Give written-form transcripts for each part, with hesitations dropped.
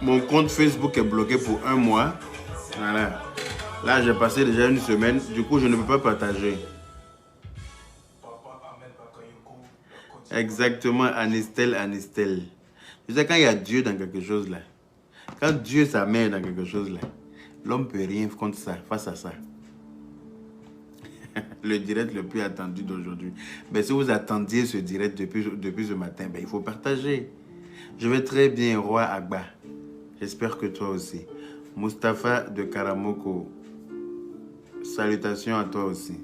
Mon compte Facebook est bloqué pour 1 mois. Voilà. Là, j'ai passé déjà une semaine. Du coup, je ne peux pas partager. Exactement, Anistel, Anistel. Tu sais, quand il y a Dieu dans quelque chose là, quand Dieu sa mère dans quelque chose là, l'homme ne peut rien contre ça, face à ça. Le direct le plus attendu d'aujourd'hui. Mais si vous attendiez ce direct depuis ce matin, ben, il faut partager. Je vais très bien, Roi Agba. J'espère que toi aussi. Mustapha de Karamoko. Salutations à toi aussi.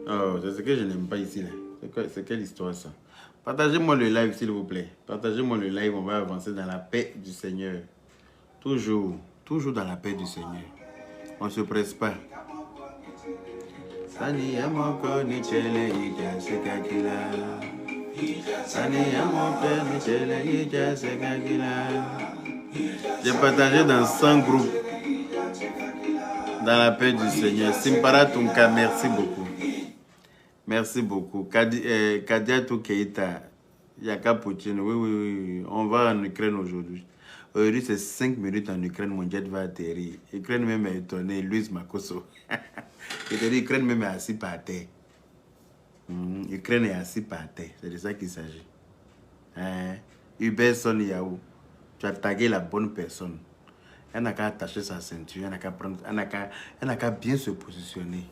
Oh, c'est ce que je n'aime pas ici là. C'est quelle histoire ça? Partagez-moi le live s'il vous plaît. Partagez-moi le live, on va avancer dans la paix du Seigneur. Toujours, toujours dans la paix du Seigneur. On ne se presse pas. J'ai partagé dans 100 groupes dans la paix du Seigneur. Simpara Tunka, merci beaucoup. Merci beaucoup. Kadiatou Keita, Yaka Poutine, oui. On va en Ukraine aujourd'hui. Aujourd'hui, c'est 5 minutes en Ukraine, mon jet va atterrir. Ukraine même est étonnée, Louise Makoso. Ukraine même est assis par terre. Ukraine est assis par terre, c'est de ça qu'il s'agit. Hubert Son Yahoo, tu as tagué la bonne personne. Elle n'a qu'à attacher sa ceinture, elle n'a qu'à bien se positionner.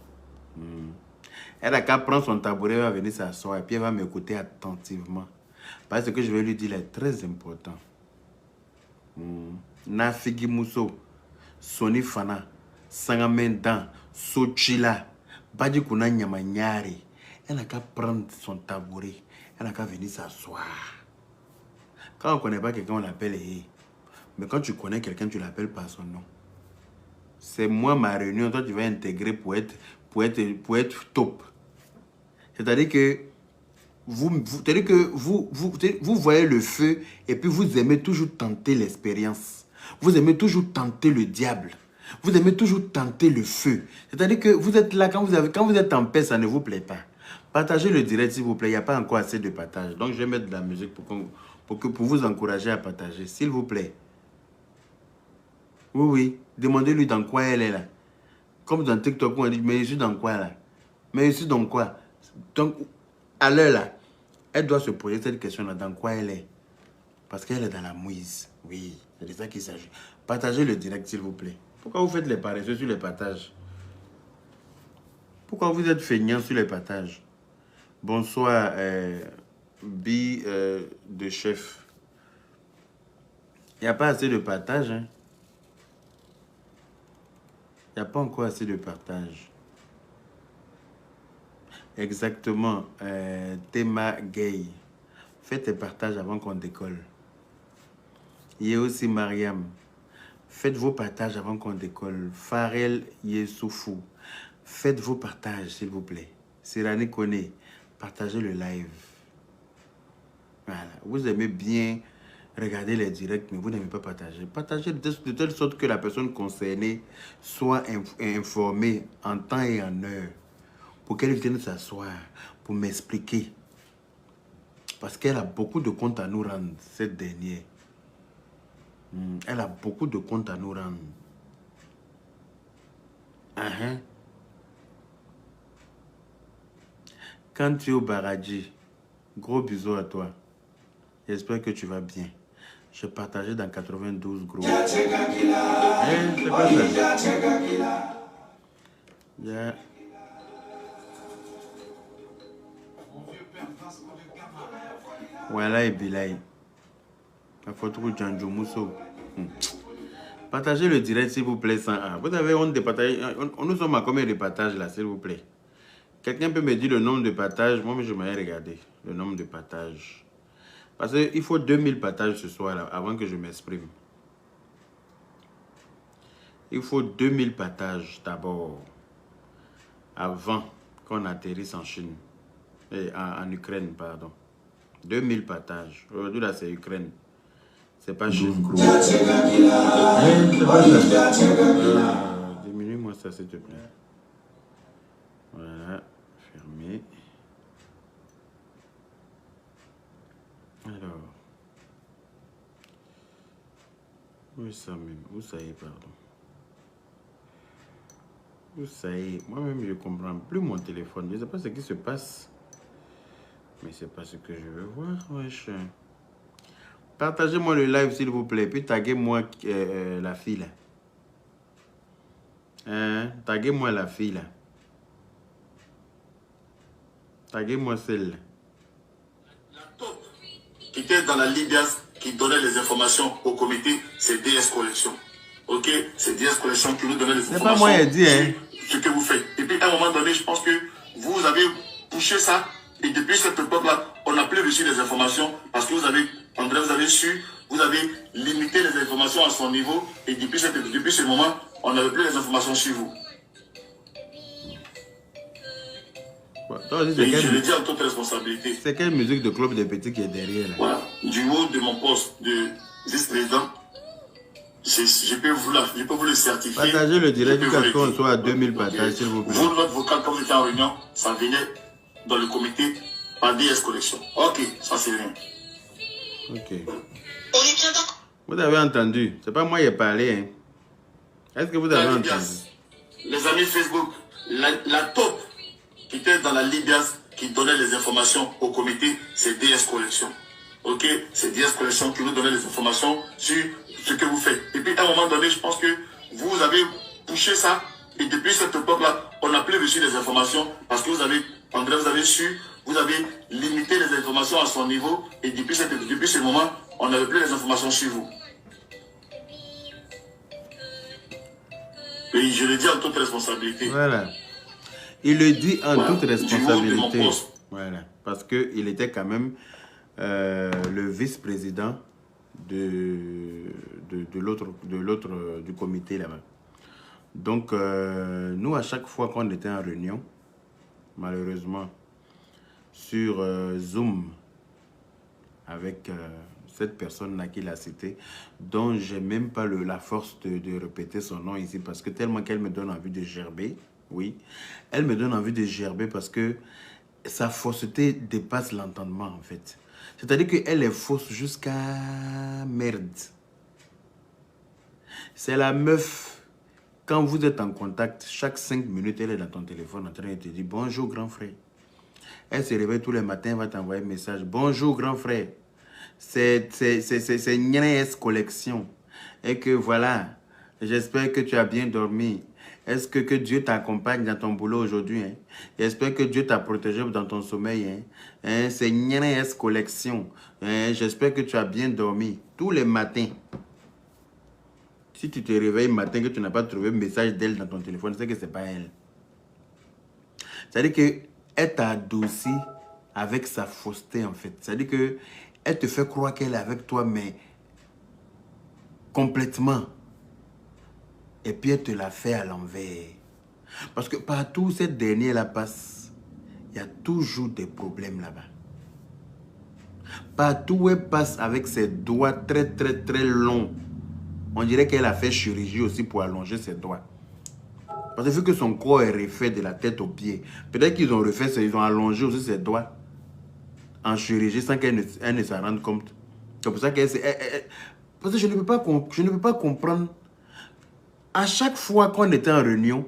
Elle n'a qu'à prendre son tabouret, elle va venir s'asseoir et puis elle va m'écouter attentivement. Parce que je vais lui dire est très important. Nafigi Mousso, Soni Fana, Sangamendan, Sochila, Badi Kuna Nyamanyari. Elle n'a qu'à prendre son tabouret, elle n'a qu'à venir s'asseoir. Quand on ne connaît pas quelqu'un, on l'appelle Hé. Mais quand tu connais quelqu'un, tu l'appelles par son nom. C'est moi, ma réunion, toi tu vas intégrer pour être top. C'est-à-dire que vous voyez le feu et puis vous aimez toujours tenter l'expérience. Vous aimez toujours tenter le diable. Vous aimez toujours tenter le feu. C'est-à-dire que vous êtes là, quand vous êtes en paix, ça ne vous plaît pas. Partagez le direct s'il vous plaît. Il n'y a pas encore assez de partage. Donc je vais mettre de la musique pour vous encourager à partager. S'il vous plaît. Oui. Demandez-lui dans quoi elle est là. Comme dans TikTok, on dit, mais je suis dans quoi là? Mais je suis dans quoi? Donc, à l'heure là, elle doit se poser cette question-là, dans quoi elle est? Parce qu'elle est dans la mouise. Oui, c'est de ça qu'il s'agit. Partagez le direct, s'il vous plaît. Pourquoi vous faites les paresseux sur les partages? Pourquoi vous êtes feignants sur les partages? Bonsoir, de chef. Il n'y a pas assez de partage, hein? Il n'y a pas encore assez de partage. Exactement. Théma gay. Faites tes partages avant qu'on décolle. Il y a aussi Mariam. Faites vos partages avant qu'on décolle. Farel Yesoufou. Faites vos partages, s'il vous plaît. Sirani Kone. Partagez le live. Voilà. Vous aimez bien regarder les directs, mais vous n'aimez pas partager. Partagez de telle sorte que la personne concernée soit informée en temps et en heure. Pour qu'elle vienne s'asseoir, pour m'expliquer. Parce qu'elle a beaucoup de comptes à nous rendre, cette dernière. Elle a beaucoup de comptes à nous rendre. Quand tu es au Baradji, gros bisous à toi. J'espère que tu vas bien. Je partageais dans 92 groupes. C'est pas ça. Voilà et Bilay. La photo de Djanjo Mousso. Partagez le direct s'il vous plaît 101. Vous avez honte de partager. Nous sommes à combien de partages là s'il vous plaît? Quelqu'un peut me dire le nombre de partages? Moi je m'avais regardé le nombre de partages. Parce qu'il faut 2000 partages ce soir là avant que je m'exprime. Il faut 2000 partages d'abord. Avant qu'on atterrisse en Chine. En Ukraine, pardon. 2000 partages. Aujourd'hui là c'est Ukraine. C'est pas Chine. Diminue-moi ça s'il te plaît. Voilà. Fermé. Alors. Oui, ça même. Où ça y est, pardon. Où ça y est. Moi-même, je ne comprends plus mon téléphone. Je ne sais pas ce qui se passe. Mais c'est pas ce que je veux voir, wesh. Partagez-moi le live, s'il vous plaît. Puis taguez-moi la fille, là. Hein? Taguez-moi la fille, là. Taguez-moi celle-là. La top qui était dans la Libias, qui donnait les informations au comité, c'est DS Collection. Ok? C'est DS Collection qui nous donnait les informations. C'est pas moi qui ai dit, hein? Ce que vous faites. Et puis, à un moment donné, je pense que vous avez poussé ça. Et depuis cette époque-là, on n'a plus reçu les informations parce que vous avez, André, vous avez su, vous avez limité les informations à son niveau. Et depuis ce moment, on n'avait plus les informations sur vous. Ouais, et je le dis en toute responsabilité. C'est quelle musique de Club des Petits qui est derrière là? Voilà. Du haut de mon poste de vice-président, je peux vous le certifier. Partagez le direct jusqu'à ce qu'on soit à 2000 partages, s'il vous plaît. Vous, notre vocal, quand vous étiez en réunion, ça venait dans le comité par DS Collection. Ok, ça c'est rien. Ok. On est bien d'accord. Vous avez entendu? C'est pas moi qui ai parlé, hein? Est-ce que vous avez entendu? Les amis Facebook, la top qui était dans la Libias, qui donnait les informations au comité, c'est DS Collection. Ok? C'est DS Collection qui nous donnait les informations sur ce que vous faites. Et puis à un moment donné, je pense que vous avez poussé ça. Et depuis cette époque-là, on n'a plus reçu les informations parce que vous avez, André, vous avez su, vous avez limité les informations à son niveau. Et depuis ce moment, on n'avait plus les informations sur vous. Et je le dis en toute responsabilité. Voilà. Il le dit en toute responsabilité. Du haut de mon poste. Voilà. Parce qu'il était quand même le vice-président du comité là-bas. Donc, nous, à chaque fois qu'on était en réunion, malheureusement, sur Zoom, avec cette personne-là qui l'a cité, dont j'ai même pas la force de répéter son nom ici, parce que tellement qu'elle me donne envie de gerber, oui, elle me donne envie de gerber parce que sa fausseté dépasse l'entendement, en fait. C'est-à-dire qu'elle est fausse jusqu'à merde. C'est la meuf, quand vous êtes en contact, chaque 5 minutes, elle est dans ton téléphone en train de te dire « Bonjour, grand frère ». Elle se réveille tous les matins, elle va t'envoyer un message « Bonjour, grand frère ». C'est Nianes Collection. Et que voilà, j'espère que tu as bien dormi. Est-ce que Dieu t'accompagne dans ton boulot aujourd'hui? Hein? J'espère que Dieu t'a protégé dans ton sommeil. Hein? C'est Nianes Collection. Hein? J'espère que tu as bien dormi. Tous les matins. Si tu te réveilles le matin que tu n'as pas trouvé un message d'elle dans ton téléphone, c'est que ce n'est pas elle. C'est-à-dire qu'elle t'a adouci avec sa fausseté en fait. C'est-à-dire que elle te fait croire qu'elle est avec toi, mais complètement. Et puis elle te la fait à l'envers. Parce que partout où cette dernière-là passe, il y a toujours des problèmes là-bas. Partout où elle passe avec ses doigts très longs, on dirait qu'elle a fait chirurgie aussi pour allonger ses doigts. Parce que vu que son corps est refait de la tête aux pieds, peut-être qu'ils ont refait, ils ont allongé aussi ses doigts en chirurgie sans qu'elle ne s'en rende compte. C'est pour ça qu'elle... Parce que je ne peux pas comprendre. À chaque fois qu'on était en réunion,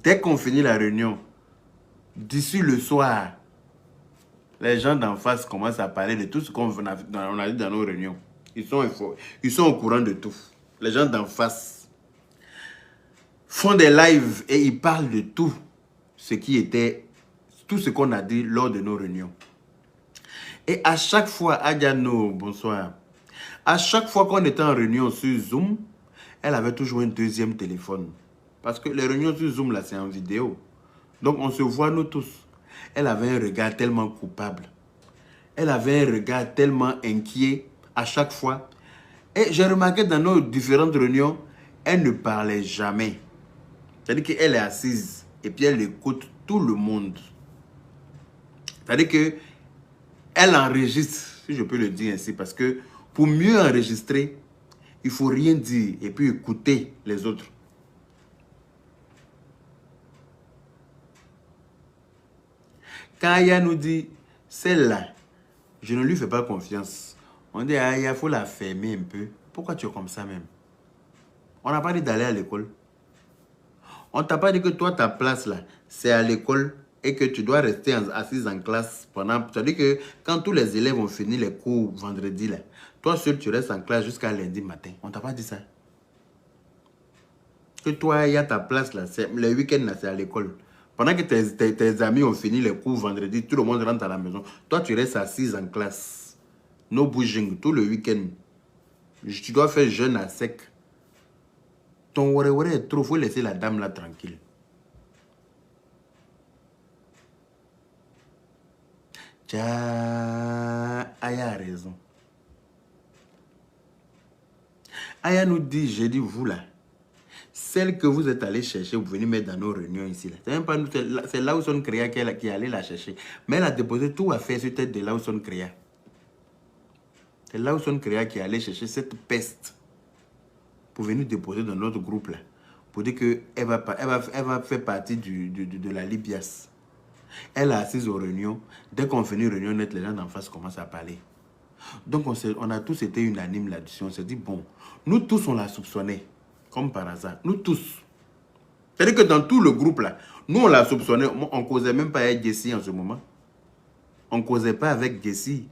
dès qu'on finit la réunion, d'ici le soir, les gens d'en face commencent à parler de tout ce qu'on a dit dans nos réunions. Ils sont au courant de tout. Les gens d'en face font des lives et ils parlent de tout ce qu'on a dit lors de nos réunions. Et à chaque fois, Adiano, bonsoir. À chaque fois qu'on était en réunion sur Zoom, elle avait toujours un deuxième téléphone. Parce que les réunions sur Zoom, là, c'est en vidéo. Donc, on se voit nous tous. Elle avait un regard tellement coupable. Elle avait un regard tellement inquiet à chaque fois. Et j'ai remarqué dans nos différentes réunions, elle ne parlait jamais. C'est-à-dire qu'elle est assise et puis elle écoute tout le monde. C'est-à-dire qu'elle enregistre, si je peux le dire ainsi, parce que pour mieux enregistrer, il ne faut rien dire et puis écouter les autres. Quand Aya nous dit, celle-là, je ne lui fais pas confiance. On dit, ah, il faut la fermer un peu. Pourquoi tu es comme ça même? On n'a pas dit d'aller à l'école. On t'a pas dit que toi, ta place là, c'est à l'école et que tu dois rester assise en classe pendant... C'est-à-dire que quand tous les élèves ont fini les cours vendredi là, toi seul, tu restes en classe jusqu'à lundi matin. On t'a pas dit ça. Que toi, il y a ta place là, le week-end là, c'est à l'école. Pendant que tes amis ont fini les cours vendredi, tout le monde rentre à la maison. Toi, tu restes assise en classe. No bouging, tout le week-end. Tu dois faire jeûne à sec. Ton ouare est trop, il faut laisser la dame là tranquille. Aya a raison. Aya nous dit, j'ai dit vous là, celle que vous êtes allé chercher, vous venez mettre dans nos réunions ici. C'est même pas nous, c'est Lawson Créa qui est allé la chercher. Mais elle a déposé tout à faire sur tête de Lawson Créa. C'est Lawson Créa qui est allé chercher cette peste pour venir déposer dans notre groupe là. Pour dire qu'elle va faire partie de la Libias. Elle est assise aux réunions. Dès qu'on finit une réunion nette, les gens d'en face commencent à parler. Donc on a tous été unanimes là-dessus. On s'est dit, bon, nous tous on l'a soupçonné. Comme par hasard. Nous tous. C'est-à-dire que dans tout le groupe là, nous on l'a soupçonné. On ne causait même pas avec Jessie en ce moment. On ne causait pas avec Jessie.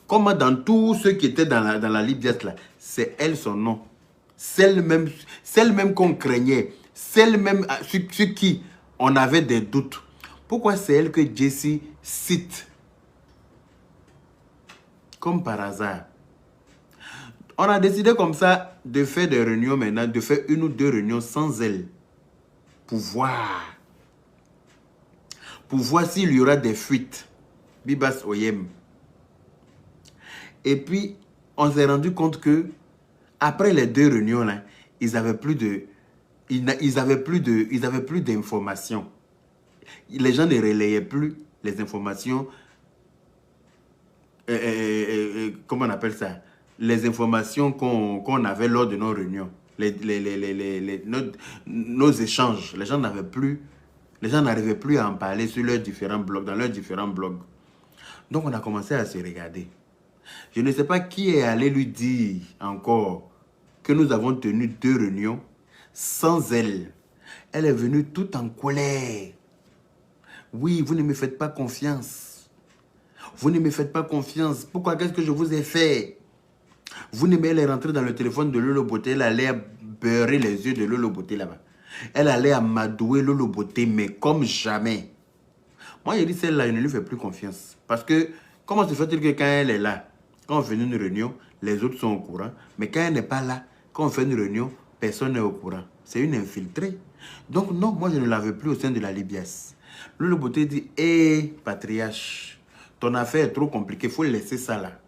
Comme dans tous ceux qui étaient dans la Libias là, c'est elle son nom. Celle même qu'on craignait. Celle même sur qui on avait des doutes. Pourquoi c'est elle que Jessie cite? Comme par hasard. On a décidé comme ça de faire des réunions maintenant, de faire une ou deux réunions sans elle. Pour voir. Pour voir s'il y aura des fuites. Bibas Oyem. Et puis, on s'est rendu compte que après les deux réunions là, ils avaient plus d'informations. Les gens ne relayaient plus les informations. Comment on appelle ça? Les informations qu'on avait lors de nos réunions. Nos échanges. Les gens n'arrivaient plus à en parler sur leurs différents blogs, dans leurs différents blogs. Donc on a commencé à se regarder. Je ne sais pas qui est allé lui dire encore que nous avons tenu 2 réunions sans elle. Elle est venue tout en colère. Oui, vous ne me faites pas confiance. Vous ne me faites pas confiance. Pourquoi? Qu'est-ce que je vous ai fait? Vous ne m'allez rentrer dans le téléphone de Lolo Beauté. Elle allait beurrer les yeux de Lolo Beauté là-bas. Elle allait amadouer Lolo Beauté, mais comme jamais. Moi, j'ai dit celle-là, je ne lui fais plus confiance. Parce que, comment se fait-il que quand elle est là, quand on fait une réunion, les autres sont au courant. Mais quand elle n'est pas là, quand on fait une réunion, personne n'est au courant. C'est une infiltrée. Donc non, moi je ne la veux plus au sein de la Libias. Lolo Beauté dit, hé, patriarche, ton affaire est trop compliquée, il faut laisser ça là.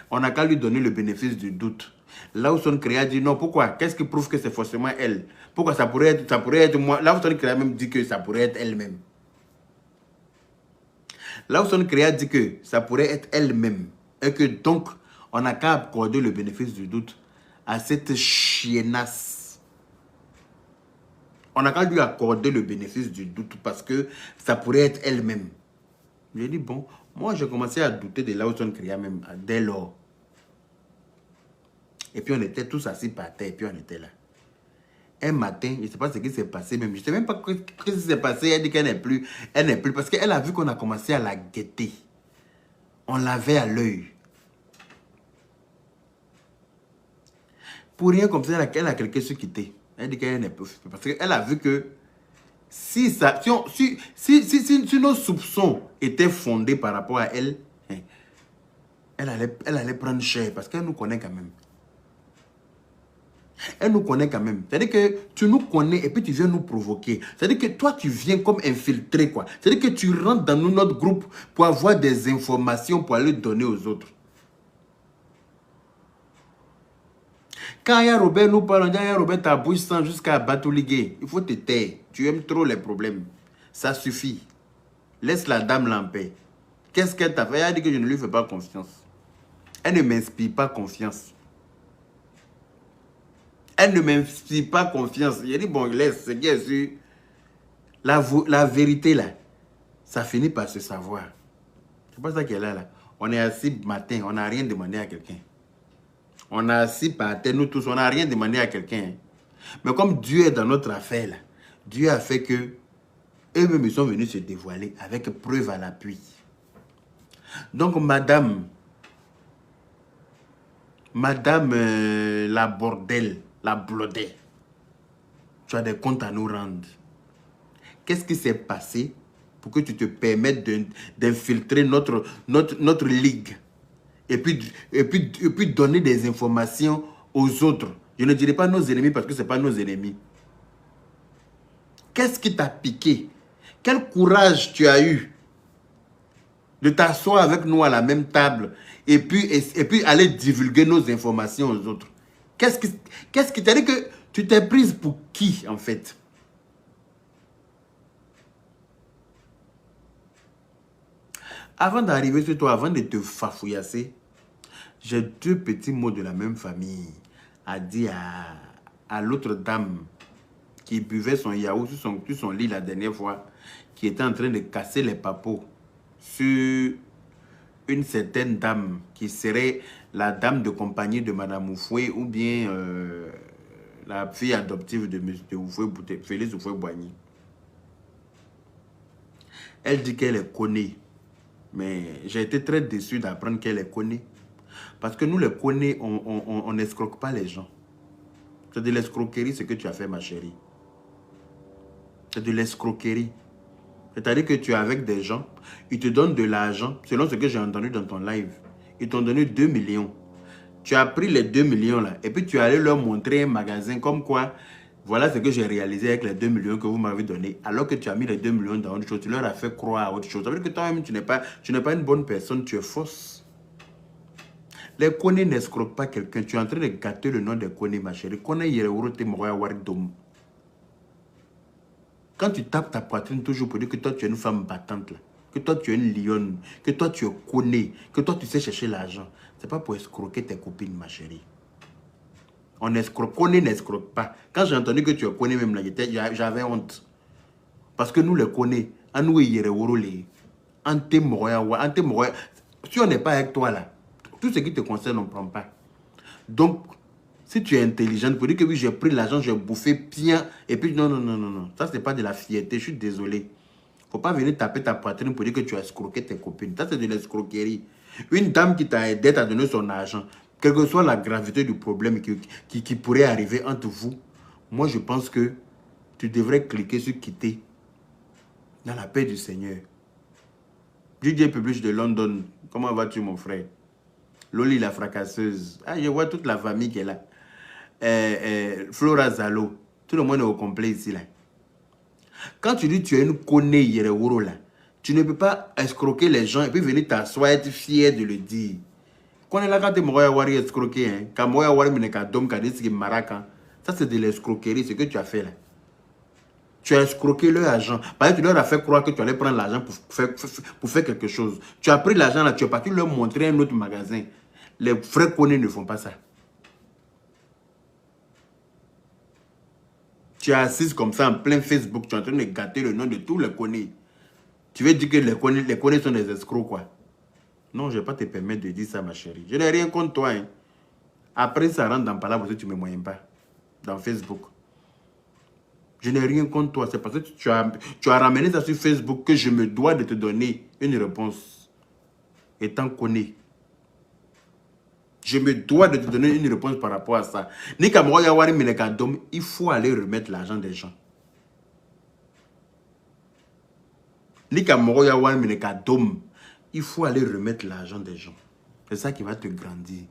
On n'a qu'à lui donner le bénéfice du doute. Là où son créa dit non, pourquoi? Qu'est-ce qui prouve que c'est forcément elle? Pourquoi ça pourrait être moi? Là où son créa même dit que ça pourrait être elle-même. Là où son créa dit que ça pourrait être elle-même. Et que donc, on n'a qu'à accorder le bénéfice du doute à cette chiennasse. On n'a qu'à lui accorder le bénéfice du doute parce que ça pourrait être elle-même. J'ai dit, bon, moi j'ai commencé à douter de là où son créa même dès lors. Et puis on était tous assis par terre et puis on était là. Un matin, je ne sais pas ce qui s'est passé même. Je ne sais même pas ce qui s'est passé. Elle dit qu'elle n'est plus. Elle n'est plus parce qu'elle a vu qu'on a commencé à la guetter. On l'avait à l'œil. Pour rien comme ça, elle a quelqu'un se quitter. Elle dit qu'elle n'est plus. Parce qu'elle a vu que si nos soupçons étaient fondés par rapport à elle, elle allait prendre cher parce qu'elle nous connaît quand même. Elle nous connaît quand même. C'est-à-dire que tu nous connais et puis tu viens nous provoquer. C'est-à-dire que toi, tu viens comme infiltré, quoi. C'est-à-dire que tu rentres dans notre groupe pour avoir des informations pour aller donner aux autres. Quand Aya Robert nous parle, on dit Aya Robert ta bouche sent jusqu'à Batouligué. Il faut te taire. Tu aimes trop les problèmes. Ça suffit. Laisse la dame en paix. Qu'est-ce qu'elle t'a fait? Elle a dit que je ne lui fais pas confiance. Elle ne m'inspire pas confiance. Elle ne m'inspire pas confiance. J'ai dit, bon, laisse, c'est bien sûr. La vérité, là, ça finit par se savoir. C'est pas ça qu'elle a là. On est assis matin, on n'a rien demandé à quelqu'un. On est assis par terre, nous tous, on n'a rien demandé à quelqu'un. Mais comme Dieu est dans notre affaire, là, Dieu a fait que eux-mêmes sont venus se dévoiler avec preuve à l'appui. Donc, madame la bordel, la blodée, tu as des comptes à nous rendre. Qu'est-ce qui s'est passé pour que tu te permettes d'infiltrer notre ligue et puis donner des informations aux autres? Je ne dirais pas nos ennemis parce que ce n'est pas nos ennemis. Qu'est-ce qui t'a piqué? Quel courage tu as eu de t'asseoir avec nous à la même table et puis aller divulguer nos informations aux autres? Qu'est-ce qui t'a dit que tu t'es prise pour qui en fait? Avant d'arriver sur toi, avant de te fafouillasser, j'ai deux petits mots de la même famille à dire à l'autre dame qui buvait son yaourt sur son lit la dernière fois, qui était en train de casser les papeaux sur une certaine dame qui serait la dame de compagnie de Madame Oufoué ou bien la fille adoptive de Oufoué, Félix Oufoué-Boigny. Elle dit qu'elle est connue. Mais j'ai été très déçu d'apprendre qu'elle est connue. Parce que nous, les connus, on n'escroque pas les gens. C'est de l'escroquerie ce que tu as fait, ma chérie. C'est de l'escroquerie. C'est-à-dire que tu es avec des gens, ils te donnent de l'argent, selon ce que j'ai entendu dans ton live. Ils t'ont donné 2 millions. Tu as pris les 2 millions là, et puis tu es allé leur montrer un magasin comme quoi, voilà ce que j'ai réalisé avec les 2 millions que vous m'avez donné. Alors que tu as mis les 2 millions dans autre chose, tu leur as fait croire à autre chose. Ça veut dire que toi-même, tu n'es pas une bonne personne, tu es fausse. Les Kone n'escroquent pas quelqu'un. Tu es en train de gâter le nom des Kone, ma chérie. Kone Yereworo te moya waridom. Quand tu tapes ta poitrine toujours pour dire que toi tu es une femme battante, là, que toi tu es une lionne, que toi tu es Kone, que toi tu sais chercher l'argent, c'est pas pour escroquer tes copines, ma chérie. On escroque, Kone n'escroque pas. Quand j'ai entendu que tu es Kone même là, j'avais honte. Parce que nous les Kone, à nous Yereworo les, ante moya, si on n'est pas avec toi là, tout ce qui te concerne, on ne prend pas. Donc, si tu es intelligente, pour dire que oui, j'ai pris l'argent, j'ai bouffé bien, et puis non. Ça, ce n'est pas de la fierté, je suis désolé. Il ne faut pas venir taper ta poitrine pour dire que tu as escroqué tes copines. Ça, c'est de l'escroquerie. Une dame qui t'a aidé à donner son argent, quelle que soit la gravité du problème qui pourrait arriver entre vous, moi, je pense que tu devrais cliquer sur quitter dans la paix du Seigneur. DJ Publish de London, comment vas-tu, mon frère? Loli la fracasseuse. Ah, je vois toute la famille qui est là. Flora Zalo. Tout le monde est au complet ici. Là. Quand tu dis que tu es une Kone Yereworo là, tu ne peux pas escroquer les gens et puis venir t'asseoir et être fier de le dire. Quand on est là, quand tu es escroqué, hein, quand tu ça c'est de l'escroquerie, ce que tu as fait là. Tu as escroqué leur argent. Par exemple, tu leur as fait croire que tu allais prendre l'argent pour faire quelque chose. Tu as pris l'argent là, tu es parti leur montrer un autre magasin. Les vrais connus ne font pas ça. Tu es assise comme ça en plein Facebook, tu es en train de gâter le nom de tous les connus. Tu veux dire que les connus sont des escrocs, quoi. Non, je ne vais pas te permettre de dire ça, ma chérie. Je n'ai rien contre toi. Hein. Après, ça rentre dans Palabre, tu ne me moyennes pas. Dans Facebook. Je n'ai rien contre toi. C'est parce que tu as ramené ça sur Facebook que je me dois de te donner une réponse. Étant connu. Je me dois de te donner une réponse par rapport à ça. Il faut aller remettre l'argent des gens. Il faut aller remettre l'argent des gens. C'est ça qui va te grandir.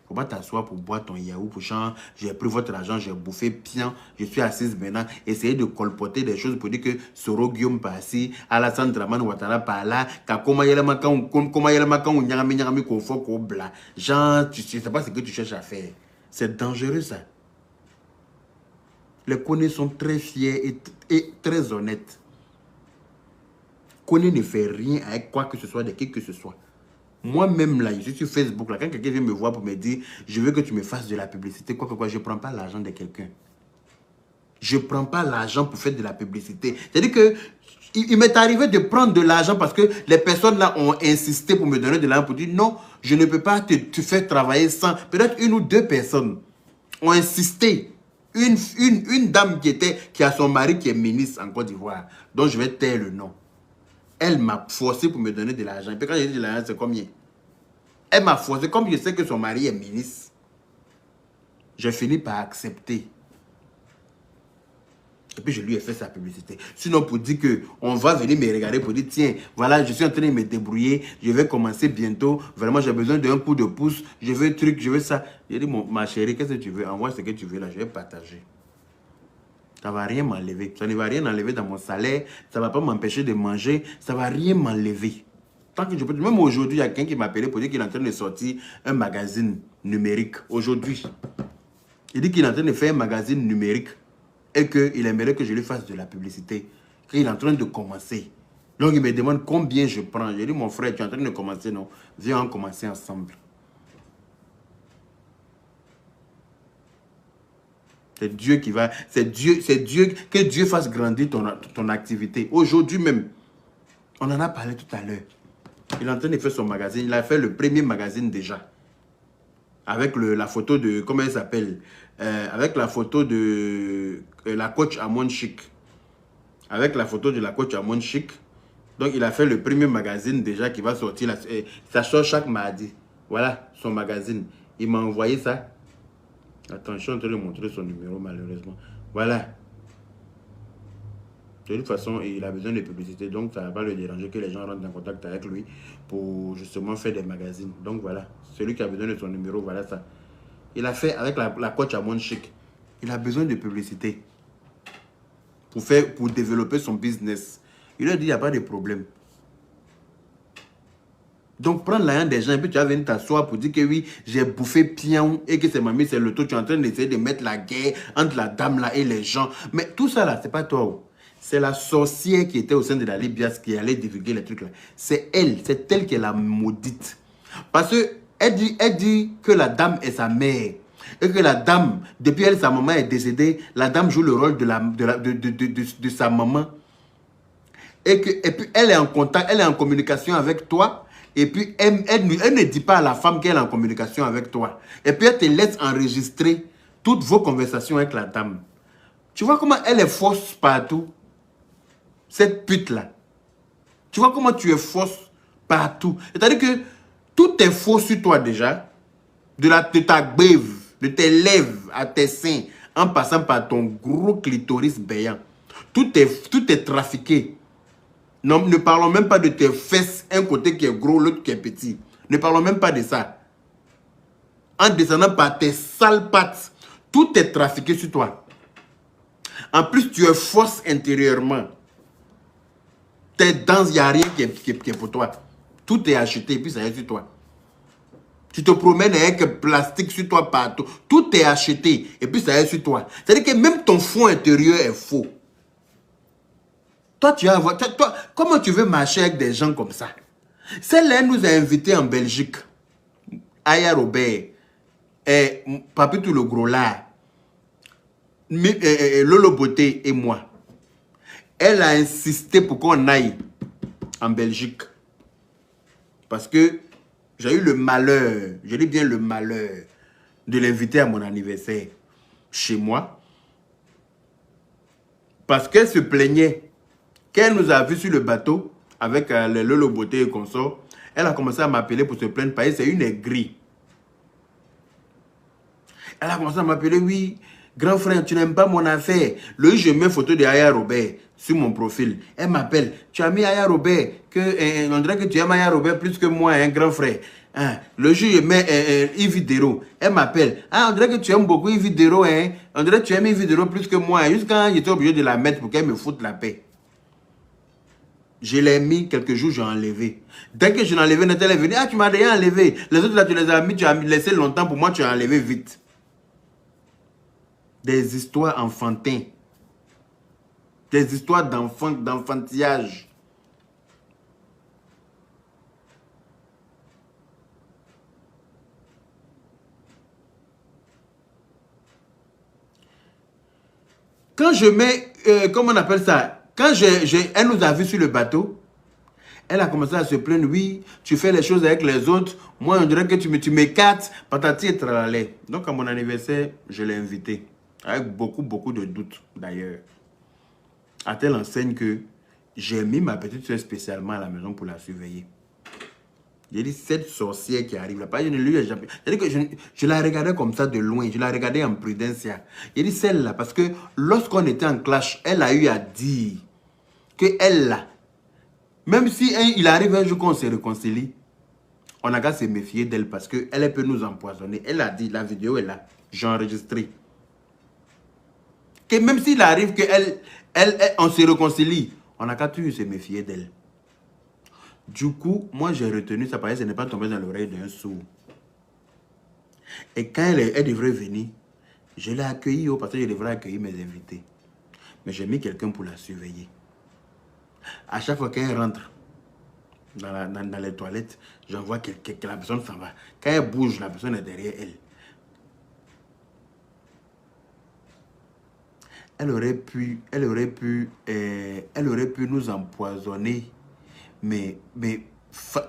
Il ne faut pas t'asseoir pour boire ton yaourt, pour chanter. J'ai pris votre argent, j'ai bouffé bien, je suis assise maintenant. Essayez de colporter des choses pour dire que Soro Guillaume passi, Alassane Dramane Ouattara par là, comment il y a Jean, tu ne sais pas ce que tu cherches à faire. C'est dangereux ça. Les Kone sont très fiers et très honnêtes. Kone ne fait rien avec quoi que ce soit, de qui que ce soit. Moi-même, là, je suis sur Facebook, là, quand quelqu'un vient me voir pour me dire « Je veux que tu me fasses de la publicité, quoi que quoi, je ne prends pas l'argent de quelqu'un. » Je ne prends pas l'argent pour faire de la publicité. C'est-à-dire que Il m'est arrivé de prendre de l'argent parce que les personnes là ont insisté pour me donner de l'argent pour dire non, je ne peux pas te faire travailler sans. Peut-être une ou deux personnes ont insisté. Une dame qui a son mari qui est ministre en Côte d'Ivoire, dont je vais taire le nom. Elle m'a forcé pour me donner de l'argent. Et puis quand j'ai dit de l'argent, c'est combien? Elle m'a forcé, comme je sais que son mari est ministre. J'ai fini par accepter. Et puis je lui ai fait sa publicité. Sinon pour dire qu'on va venir me regarder pour dire tiens, voilà, je suis en train de me débrouiller, je vais commencer bientôt, vraiment j'ai besoin d'un coup de pouce, je veux truc, je veux ça. J'ai dit ma chérie, qu'est-ce que tu veux? Envoie ce que tu veux là, je vais partager. Ça ne va rien m'enlever. Ça ne va rien enlever dans mon salaire, ça ne va pas m'empêcher de manger, ça ne va rien m'enlever. Tant que je peux. Même aujourd'hui, il y a quelqu'un qui m'a appelé pour dire qu'il est en train de sortir un magazine numérique. Aujourd'hui. Il dit qu'il est en train de faire un magazine numérique. Et qu'il aimerait que je lui fasse de la publicité. Qu'il est en train de commencer. Donc il me demande combien je prends. J'ai dit, mon frère, tu es en train de commencer, non? Viens en commencer ensemble. C'est Dieu qui va... C'est Dieu, que Dieu fasse grandir ton activité. Aujourd'hui même, on en a parlé tout à l'heure. Il est en train de faire son magazine. Il a fait le premier magazine déjà. Avec la photo de... Comment elle s'appelle? Avec la photo de la coach Amon Chic. Avec la photo de la coach Amon Chic. Donc, il a fait le premier magazine déjà qui va sortir. Ça sort chaque mardi. Voilà, son magazine. Il m'a envoyé ça. Attends, je suis en train de montrer son numéro, malheureusement. Voilà. De toute façon, il a besoin de publicité. Donc, ça ne va pas le déranger que les gens rentrent en contact avec lui pour justement faire des magazines. Donc, voilà. Celui qui a besoin de son numéro, voilà ça. Il a fait avec la coach Amon Chic. Il a besoin de publicité pour développer son business. Il lui a dit, il n'y a pas de problème. Donc, prendre l'argent des gens et puis tu vas venir t'asseoir pour dire que oui, j'ai bouffé pion et que c'est mamie, c'est le taux. Tu es en train d'essayer de mettre la guerre entre la dame là et les gens. Mais tout ça là, c'est pas toi. C'est la sorcière qui était au sein de la Libias qui allait divulguer les trucs là. C'est elle qui est la maudite. Parce que elle dit que la dame est sa mère. Et que la dame, depuis elle, sa maman est décédée, la dame joue le rôle de sa maman. Et puis elle est en contact, elle est en communication avec toi. Et puis elle ne dit pas à la femme qu'elle est en communication avec toi. Et puis elle te laisse enregistrer toutes vos conversations avec la dame. Tu vois comment elle est fausse partout? Cette pute-là. Tu vois comment tu es fausse partout. C'est-à-dire que tout est faux sur toi déjà. De ta bève, de tes lèvres à tes seins, en passant par ton gros clitoris béant. Tout est trafiqué. Non, ne parlons même pas de tes fesses, un côté qui est gros, l'autre qui est petit. Ne parlons même pas de ça. En descendant par tes sales pattes, tout est trafiqué sur toi. En plus, tu es fausse intérieurement. Tes dents, il n'y a rien qui est pour toi. Tout est acheté et puis ça est sur toi. Tu te promènes avec plastique sur toi partout. Tout est acheté et puis ça est sur toi. C'est-à-dire que même ton fond intérieur est faux. Toi, comment tu veux marcher avec des gens comme ça? Celle-là nous a invités en Belgique. Aya Robert, Papitou le Gros là, Lolo Beauté et moi. Elle a insisté pour qu'on aille en Belgique. Parce que j'ai eu le malheur, je dis bien le malheur, de l'inviter à mon anniversaire chez moi. Parce qu'elle se plaignait. Qu'elle nous a vus sur le bateau avec le Lolo Beauté et consort, elle a commencé à m'appeler pour se plaindre parce que c'est une aigrie. Elle a commencé à m'appeler, oui, grand frère, tu n'aimes pas mon affaire. Le jour, je mets une photo de Aya Robert sur mon profil. Elle m'appelle, tu as mis Aya Robert, on dirait que tu aimes Aya Robert plus que moi, un grand frère. Hein? Le jour, je mets Yves Dero. Elle m'appelle, on dirait que tu aimes beaucoup Yves Dero, hein? On dirait que tu aimes Yves Dero plus que moi. Jusqu'à j'étais obligé de la mettre pour qu'elle me foute la paix. Je l'ai mis quelques jours, j'ai enlevé. Dès que je l'ai enlevé, elle est venue. Ah, tu m'as déjà enlevé. Les autres là, tu les as mis, tu as laissé longtemps. Pour moi, tu as enlevé vite. Des histoires enfantines. Des histoires d'enfantillage. Quand je mets, comment on appelle ça? Quand elle nous a vus sur le bateau, elle a commencé à se plaindre. Oui, tu fais les choses avec les autres. Moi, on dirait que tu m'écartes. Patati et tralalé. Donc, à mon anniversaire, je l'ai invitée. Avec beaucoup de doutes, d'ailleurs. À telle enseigne que j'ai mis ma petite soeur spécialement à la maison pour la surveiller. J'ai dit, cette sorcière qui arrive là, je ne lui ai jamais... C'est-à-dire que je la regardais comme ça de loin, je la regardais en prudencia. J'ai dit, celle-là, parce que lorsqu'on était en clash, elle a eu à dire que elle là, même si il arrive un jour qu'on se réconcilie, on n'a qu'à se méfier d'elle parce qu'elle peut nous empoisonner. Elle a dit, la vidéo est là, j'ai enregistré. Que même s'il arrive qu'on se réconcilie, on n'a qu'à toujours se méfier d'elle. Du coup, moi j'ai retenu ça parce que ce n'est pas tombé dans l'oreille d'un sourd. Et quand elle devrait venir, je l'ai accueillie parce que je devrais accueillir mes invités. Mais j'ai mis quelqu'un pour la surveiller. À chaque fois qu'elle rentre dans les toilettes, j'envoie quelqu'un, que la personne s'en va. Quand elle bouge, la personne est derrière elle. Elle aurait pu nous empoisonner. Mais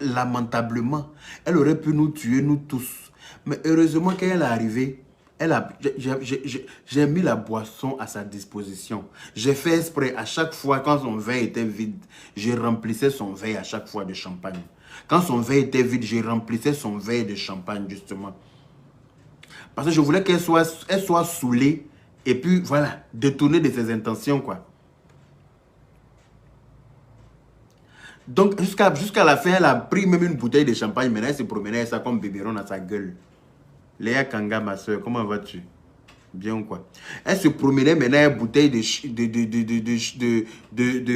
lamentablement, elle aurait pu nous tuer, nous tous. Mais heureusement qu'elle est arrivée, j'ai mis la boisson à sa disposition. J'ai fait exprès, à chaque fois, quand son verre était vide, je remplissais son verre à chaque fois de champagne. Quand son verre était vide, je remplissais son verre de champagne, justement. Parce que je voulais qu'elle soit saoulée et puis, voilà, détournée de ses intentions, quoi. Donc, jusqu'à la fin, elle a pris même une bouteille de champagne. Maintenant, elle se promenait ça comme biberon dans sa gueule. Léa Kanga, ma soeur, comment vas-tu? Bien ou quoi? Elle se promenait maintenant une bouteille de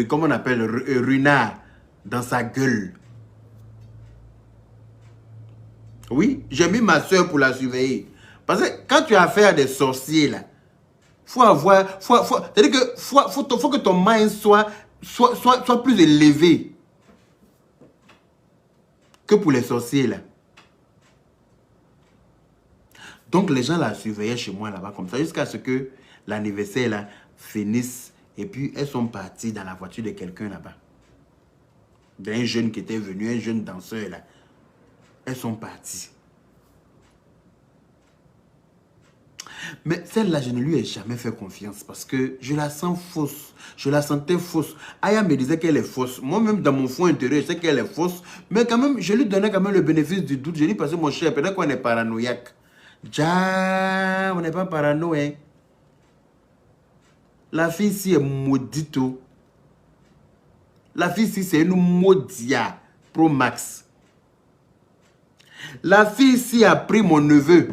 comment on appelle, runard dans sa gueule. Oui, j'ai mis ma soeur pour la surveiller. Parce que quand tu as affaire à des sorciers, là, c'est-à-dire que faut que ton mind soit plus élevé que pour les sorciers, là. Donc, les gens la surveillaient chez moi, là-bas, comme ça, jusqu'à ce que l'anniversaire, là, finisse. Et puis, elles sont parties dans la voiture de quelqu'un, là-bas. D'un jeune qui était venu, un jeune danseur, là. Elles sont parties. Mais celle-là, je ne lui ai jamais fait confiance parce que je la sens fausse. Je la sentais fausse. Aya me disait qu'elle est fausse. Moi-même, dans mon fond intérieur, je sais qu'elle est fausse. Mais quand même, je lui donnais quand même le bénéfice du doute. Je lui passais mon cher, peut-être qu'on est paranoïaque. Ja, on n'est pas parano, hein. La fille ici est maudite. La fille ici, c'est une maudia Pro Max. La fille ici a pris mon neveu.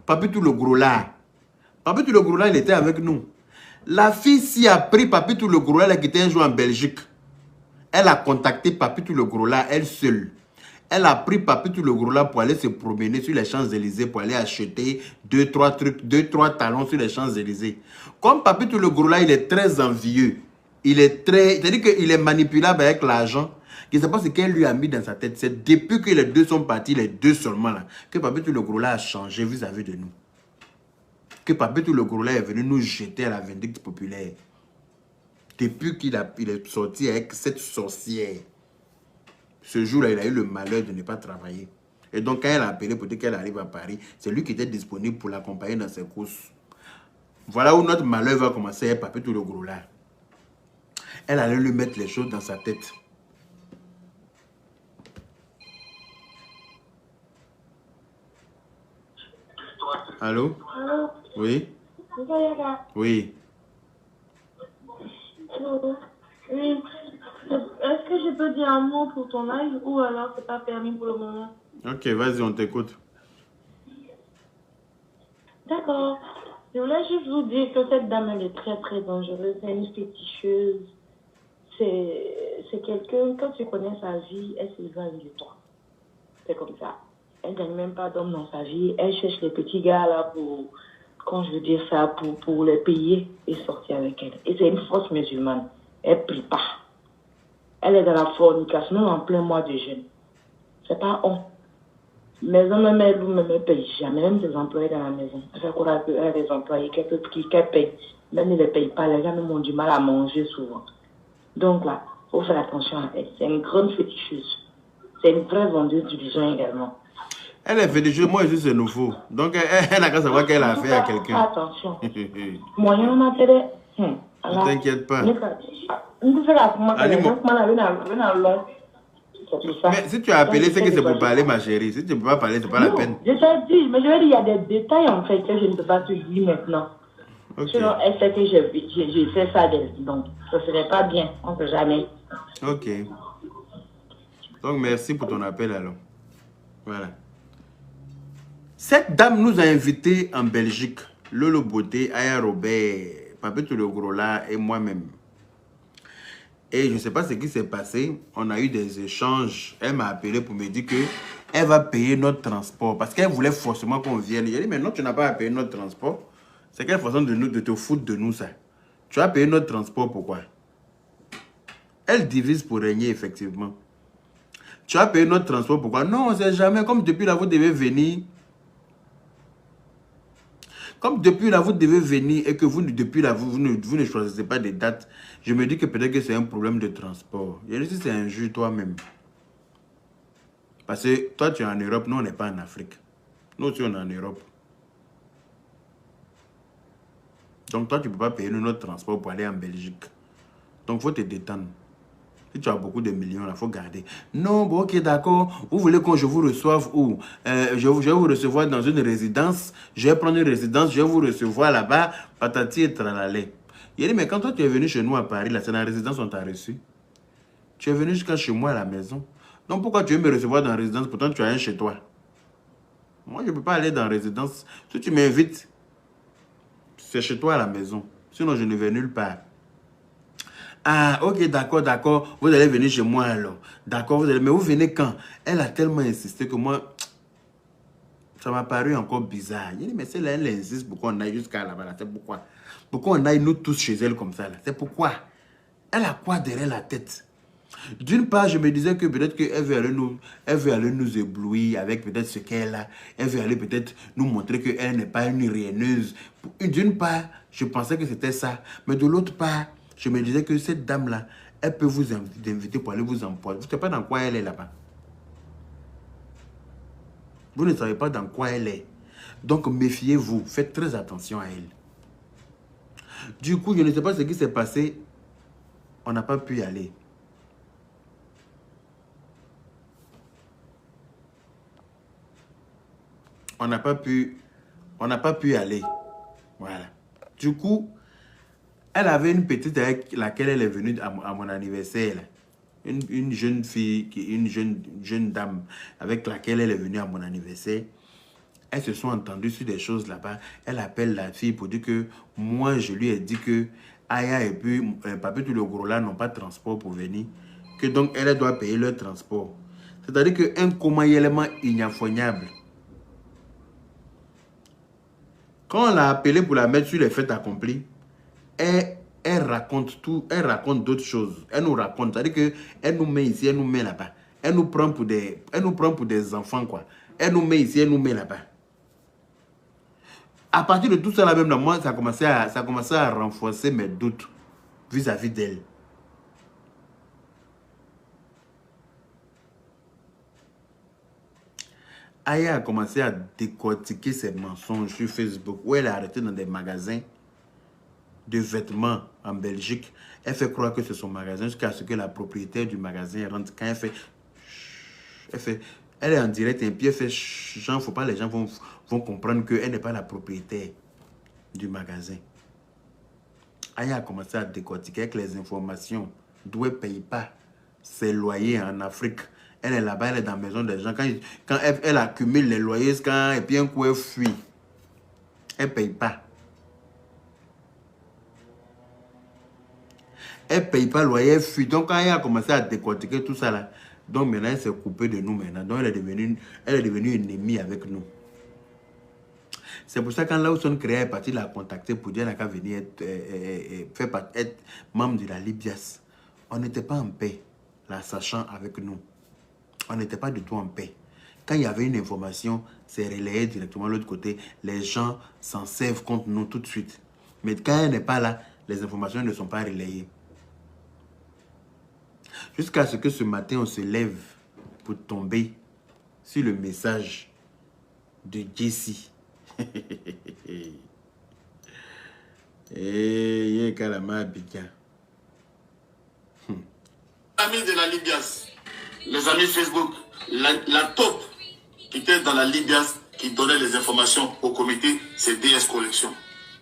Papitou le gros là. Papitou le gros là, il était avec nous. La fille ici a pris Papitou le gros là qui était un jour en Belgique. Elle a contacté Papitou le gros là, elle seule. Elle a pris Papitou le gros là pour aller se promener sur les Champs-Élysées, pour aller acheter 2-3 trucs, 2-3 talons sur les Champs-Élysées. Comme Papitou le gros là, il est très envieux. Il est très... C'est-à-dire qu'il est manipulable avec l'argent. Je ne sais pas ce qu'elle lui a mis dans sa tête. C'est depuis que les deux sont partis, les deux seulement là, que Papitou le gros là a changé vis-à-vis de nous. Que Papitou le gros là est venu nous jeter à la vindicte populaire. Depuis qu'il est sorti avec cette sorcière. Ce jour-là, il a eu le malheur de ne pas travailler. Et donc, quand elle a appelé pour dire qu'elle arrive à Paris, c'est lui qui était disponible pour l'accompagner dans ses courses. Voilà où notre malheur va commencer avec Papitou le gros là. Elle allait lui mettre les choses dans sa tête. Allô? Allô? Oui? Oui. Oui. Est-ce que je peux dire un mot pour ton live ou alors c'est pas permis pour le moment? Ok, vas-y, on t'écoute. D'accord. Je voulais juste vous dire que cette dame, elle est très très dangereuse. C'est une féticheuse. C'est quelqu'un, quand tu connais sa vie, elle s'éloigne de toi. C'est comme ça. Elle ne gagne même pas d'homme dans sa vie. Elle cherche les petits gars là pour, quand je veux dire ça, pour les payer et sortir avec elle. Et c'est une fausse musulmane. Elle ne prie pas. Elle est dans la fornication, même en plein mois de jeûne. C'est pas honte. Mais même elle ne paye jamais, même ses employés dans la maison. Elle fait quoi? Elle a des employés qu'elle paye. Même ne les paye pas. Les gens même ont du mal à manger souvent. Donc là, il faut faire attention à elle. C'est une grande féticheuse. C'est une vraie vendeuse du besoin également. Elle est féticheuse, moi je suis nouveau. Donc elle n'a qu'à savoir qu'elle a affaire à quelqu'un. Attention. Moi, je m'en télé. Ne t'inquiète pas. Mais si tu as appelé, c'est que c'est pour parler, ma chérie. Si tu ne peux pas parler, c'est pas la peine. Je t'ai dit, mais je vais dire, il y a des détails en fait que je ne peux pas te dire maintenant. Okay. Sinon, elle sait que j'ai fait ça d'elle. Donc, ce ne serait pas bien. On ne peut jamais. Ok. Donc, merci pour ton appel alors. Voilà. Cette dame nous a invités en Belgique. Lolo Beauté, Aya Robert, Papetou le Gros là et moi-même. Et je ne sais pas ce qui s'est passé. On a eu des échanges. Elle m'a appelé pour me dire qu'elle va payer notre transport. Parce qu'elle voulait forcément qu'on vienne. J'ai dit, mais non, tu n'as pas à payer notre transport. C'est quelle façon de te foutre de nous, ça? Tu as payé notre transport, pourquoi? Elle divise pour régner, effectivement. Tu as payé notre transport, pourquoi? Non, on ne sait jamais. Comme depuis là, vous devez venir. Comme depuis là, vous devez venir et que vous, depuis là, vous ne choisissez pas des dates, je me dis que peut-être que c'est un problème de transport. Je dis que c'est un jeu toi-même. Parce que toi, tu es en Europe, nous, on n'est pas en Afrique. Nous aussi, on est en Europe. Donc, toi, tu ne peux pas payer notre transport pour aller en Belgique. Donc, il faut te détendre. Si tu as beaucoup de millions, il faut garder. Non, bon, ok, d'accord. Vous voulez que je vous reçoive où? Je vais vous recevoir dans une résidence. Je vais prendre une résidence. Je vais vous recevoir là-bas. Patati et tralalé. Il dit, mais quand toi, tu es venu chez nous à Paris, là, c'est dans la résidence qu'on t'a reçu. Tu es venu jusqu'à chez moi à la maison. Donc, pourquoi tu veux me recevoir dans la résidence? Pourtant, tu as un chez toi. Moi, je ne peux pas aller dans la résidence. Si tu m'invites, c'est chez toi à la maison. Sinon, je ne vais nulle part. Ah, ok, d'accord, d'accord. Vous allez venir chez moi alors. D'accord, vous allez. Mais vous venez quand? Elle a tellement insisté que moi, ça m'a paru encore bizarre. Il dit, mais c'est là, elle insiste pour qu'on aille jusqu'à là-bas. C'est pourquoi? Pourquoi on aille nous tous chez elle comme ça là? C'est pourquoi? Elle a quoi derrière la tête? D'une part, je me disais que peut-être qu'elle veut aller nous éblouir avec peut-être ce qu'elle a. Elle veut aller peut-être nous montrer qu'elle n'est pas une rieneuse. D'une part, je pensais que c'était ça. Mais de l'autre part, je me disais que cette dame-là, elle peut vous inviter pour aller vous empoisonner. Vous ne savez pas dans quoi elle est là-bas. Vous ne savez pas dans quoi elle est. Donc, méfiez-vous. Faites très attention à elle. Du coup, je ne sais pas ce qui s'est passé. On n'a pas pu y aller. On n'a pas pu y aller. Voilà. Du coup, elle avait une petite avec laquelle elle est venue à mon anniversaire. Une jeune fille, une jeune dame avec laquelle elle est venue à mon anniversaire. Elles se sont entendues sur des choses là-bas. Elle appelle la fille pour dire que moi, je lui ai dit que Aya et puis Papetou le Gros là n'ont pas de transport pour venir. Que donc, elle doit payer leur transport. C'est-à-dire qu'un commun élément ignoble. Quand on l'a appelée pour la mettre sur les faits accomplis, elle raconte tout, elle raconte d'autres choses. Elle nous raconte, c'est-à-dire qu'elle nous met ici, elle nous met là-bas. Elle nous prend pour des enfants, quoi. Elle nous met ici, elle nous met là-bas. À partir de tout ça, là même, là, moi, ça a commencé à renforcer mes doutes vis-à-vis d'elle. Aya a commencé à décortiquer ses mensonges sur Facebook, où elle a arrêté dans des magasins de vêtements en Belgique. Elle fait croire que c'est son magasin jusqu'à ce que la propriétaire du magasin rentre. Quand elle est en direct et puis elle fait genre, faut pas, les gens vont comprendre qu'elle n'est pas la propriétaire du magasin. Aya a commencé à décortiquer avec les informations d'où elle ne paye pas ses loyers en Afrique. Elle est là-bas, elle est dans la maison des gens. Quand elle accumule les loyers, et puis un coup elle fuit, elle ne paye pas. Elle ne paye pas le loyer, elle fuit. Donc quand elle a commencé à décortiquer tout ça là, donc maintenant elle s'est coupée de nous maintenant. Donc elle est devenue ennemie avec nous. C'est pour ça que quand Lawson Créa est parti la contacter pour dire qu'elle venir être membre de la Libias, on n'était pas en paix, la sachant avec nous. On n'était pas du tout en paix. Quand il y avait une information, c'est relayé directement de l'autre côté. Les gens s'en servent contre nous tout de suite. Mais quand elle n'est pas là, les informations ne sont pas relayées. Jusqu'à ce que ce matin, on se lève pour tomber sur le message de Jessie. Et Kalama Abidjan. Amis de la Libias, les amis Facebook, la top qui était dans la Libias, qui donnait les informations au comité, c'est DS Collection.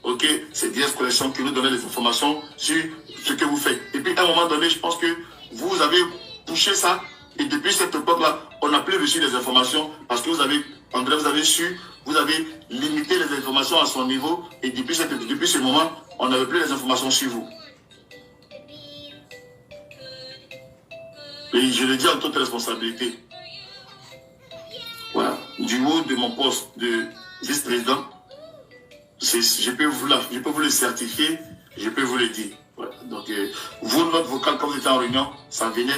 Ok, c'est DS Collection qui nous donnait les informations sur ce que vous faites. Et puis à un moment donné, je pense que vous avez touché ça. Et depuis cette époque-là, on n'a plus reçu les informations parce que vous avez, André, vous avez su, vous avez limité les informations à son niveau. Et depuis ce moment, on n'avait plus les informations sur vous. Et je le dis en toute responsabilité. Voilà. Du haut de mon poste de vice-président, je peux vous le certifier, je peux vous le dire. Voilà. Donc, vous, notre vocal, quand vous étiez en réunion, ça venait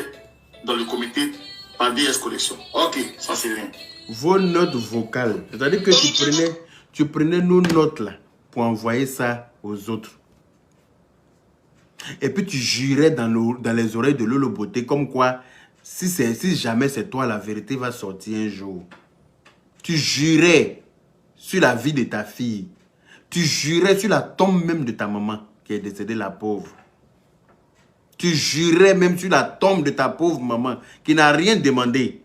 dans le comité par DS Collection. Ok, ça c'est rien. Vos notes vocales, c'est-à-dire que tu prenais nos notes là pour envoyer ça aux autres. Et puis tu jurais dans les oreilles de Lolo Beauté comme quoi, si jamais c'est toi, la vérité va sortir un jour. Tu jurais sur la vie de ta fille. Tu jurais sur la tombe même de ta maman qui est décédée, la pauvre. Tu jurais même sur la tombe de ta pauvre maman qui n'a rien demandé.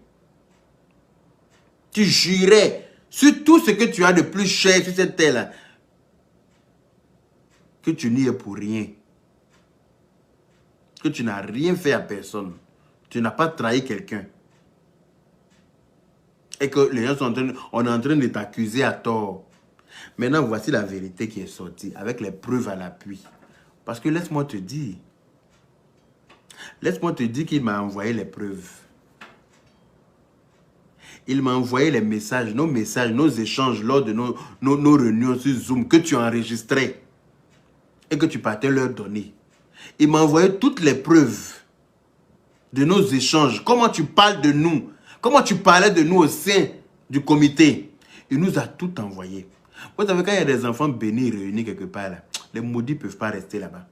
Tu jurais sur tout ce que tu as de plus cher sur cette terre-là. Que tu n'y es pour rien. Que tu n'as rien fait à personne. Tu n'as pas trahi quelqu'un. Et que les gens sont on est en train de t'accuser à tort. Maintenant, voici la vérité qui est sortie avec les preuves à l'appui. Parce que laisse-moi te dire. Laisse-moi te dire qu'il m'a envoyé les preuves. Il m'a envoyé les messages, nos échanges lors de nos réunions sur Zoom que tu enregistrais et que tu partais leur donner. Il m'a envoyé toutes les preuves de nos échanges. Comment tu parles de nous. Comment tu parlais de nous au sein du comité. Il nous a tout envoyé. Vous savez, quand il y a des enfants bénis réunis quelque part, là, les maudits ne peuvent pas rester là-bas.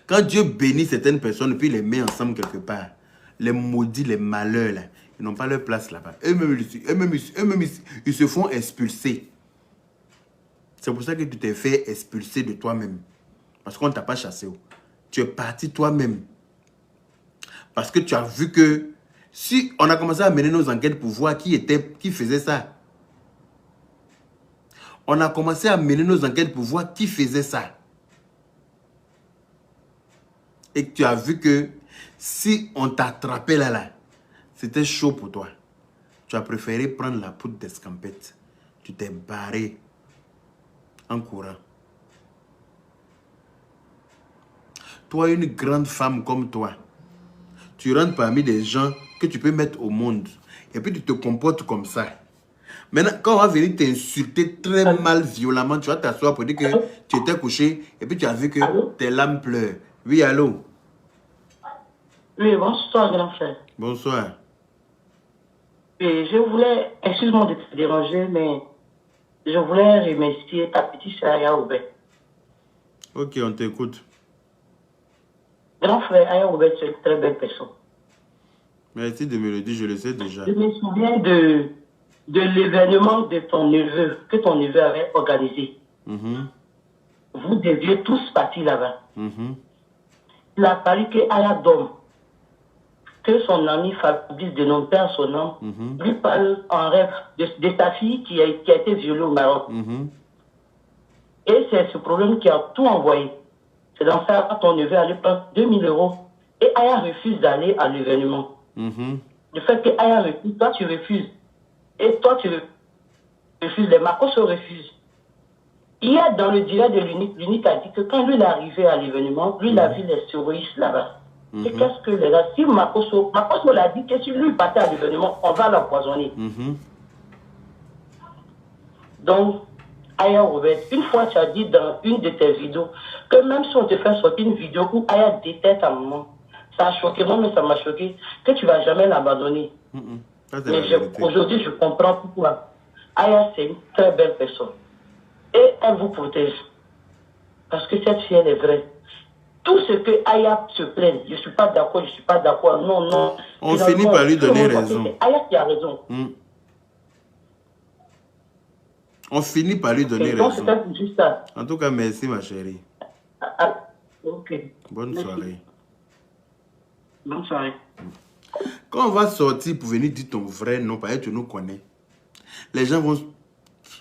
Quand Dieu bénit certaines personnes, puis les met ensemble quelque part, les maudits, les malheurs, là, ils n'ont pas leur place là-bas. Eux-mêmes, ils se font expulser. C'est pour ça que tu t'es fait expulser de toi-même. Parce qu'on ne t'a pas chassé. Tu es parti toi-même. Parce que tu as vu que si on a commencé à mener nos enquêtes pour voir qui faisait ça. On a commencé à mener nos enquêtes pour voir qui faisait ça. Et que tu as vu que si on t'attrapait là, c'était chaud pour toi. Tu as préféré prendre la poudre d'escampette. Tu t'es barré en courant. Toi, une grande femme comme toi, tu rentres parmi des gens que tu peux mettre au monde. Et puis tu te comportes comme ça. Maintenant, quand on va venir t'insulter très mal, violemment, tu vas t'asseoir pour dire que tu étais couché et puis tu as vu que tes larmes pleurent. Oui, allô? Oui, bonsoir, grand frère. Bonsoir. Oui, je voulais, excuse-moi de te déranger, mais je voulais remercier ta petite sœur Ayaoubé. Ok, on t'écoute. Grand frère Ayaoubé, c'est une très belle personne. Merci de me le dire, je le sais déjà. Je me souviens de l'événement de ton neveu, que ton neveu avait organisé. Vous deviez tous partir là-bas. Il a fallu que Ayadom, que son ami Fabrice de nom père son nom, lui parle en rêve de sa fille qui a été violée au Maroc. Et c'est ce problème qui a tout envoyé. C'est dans ça que ton neveu allait prendre 2000 €. Et Aya refuse d'aller à l'événement. Le fait que Aya refuse, toi tu refuses. Et toi tu refuses, les Marcos se refusent. Hier, dans le direct de l'unique a dit que quand lui est arrivé à l'événement, lui il a vu les terroristes là-bas. Et qu'est-ce que les gars, si Marcos l'a dit que si lui partait à l'événement, on va l'empoisonner. Donc, Aya Robert, une fois tu as dit dans une de tes vidéos que même si on te fait sortir une vidéo où Aya déteste un moment, ça a choqué moi, mais ça m'a choqué, que tu ne vas jamais l'abandonner. Mais aujourd'hui, je comprends pourquoi. Aya, c'est une très belle personne. Et elle vous protège. Parce que cette fille, elle est vraie. tout ce que Aya se plaint, je ne suis pas d'accord, je ne suis pas d'accord, non, non. On finit par lui donner raison. C'est Aya qui a raison. On finit par lui donner raison. C'est juste ça. En tout cas, merci ma chérie. Ok. Bonne soirée. Bonne soirée. Quand on va sortir pour venir dire ton vrai nom, parce que tu nous connais, les gens vont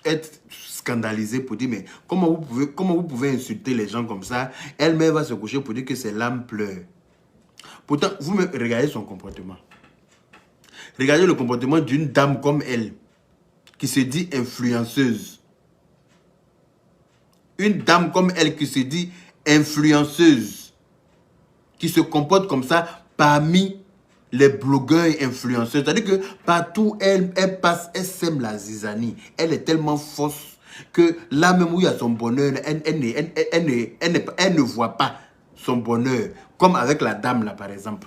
être scandalisés pour dire, mais comment vous pouvez insulter les gens comme ça? Elle-même va se coucher pour dire que c'est l'âme pleure. Pourtant, vous me regardez son comportement. Regardez le comportement d'une dame comme elle, qui se dit influenceuse. Une dame comme elle qui se dit influenceuse, qui se comporte comme ça parmi les blogueurs et influenceurs. C'est-à-dire que partout elle passe, elle sème la zizanie. Elle est tellement fausse que là même où il y a son bonheur, elle ne voit pas son bonheur. Comme avec la dame là par exemple.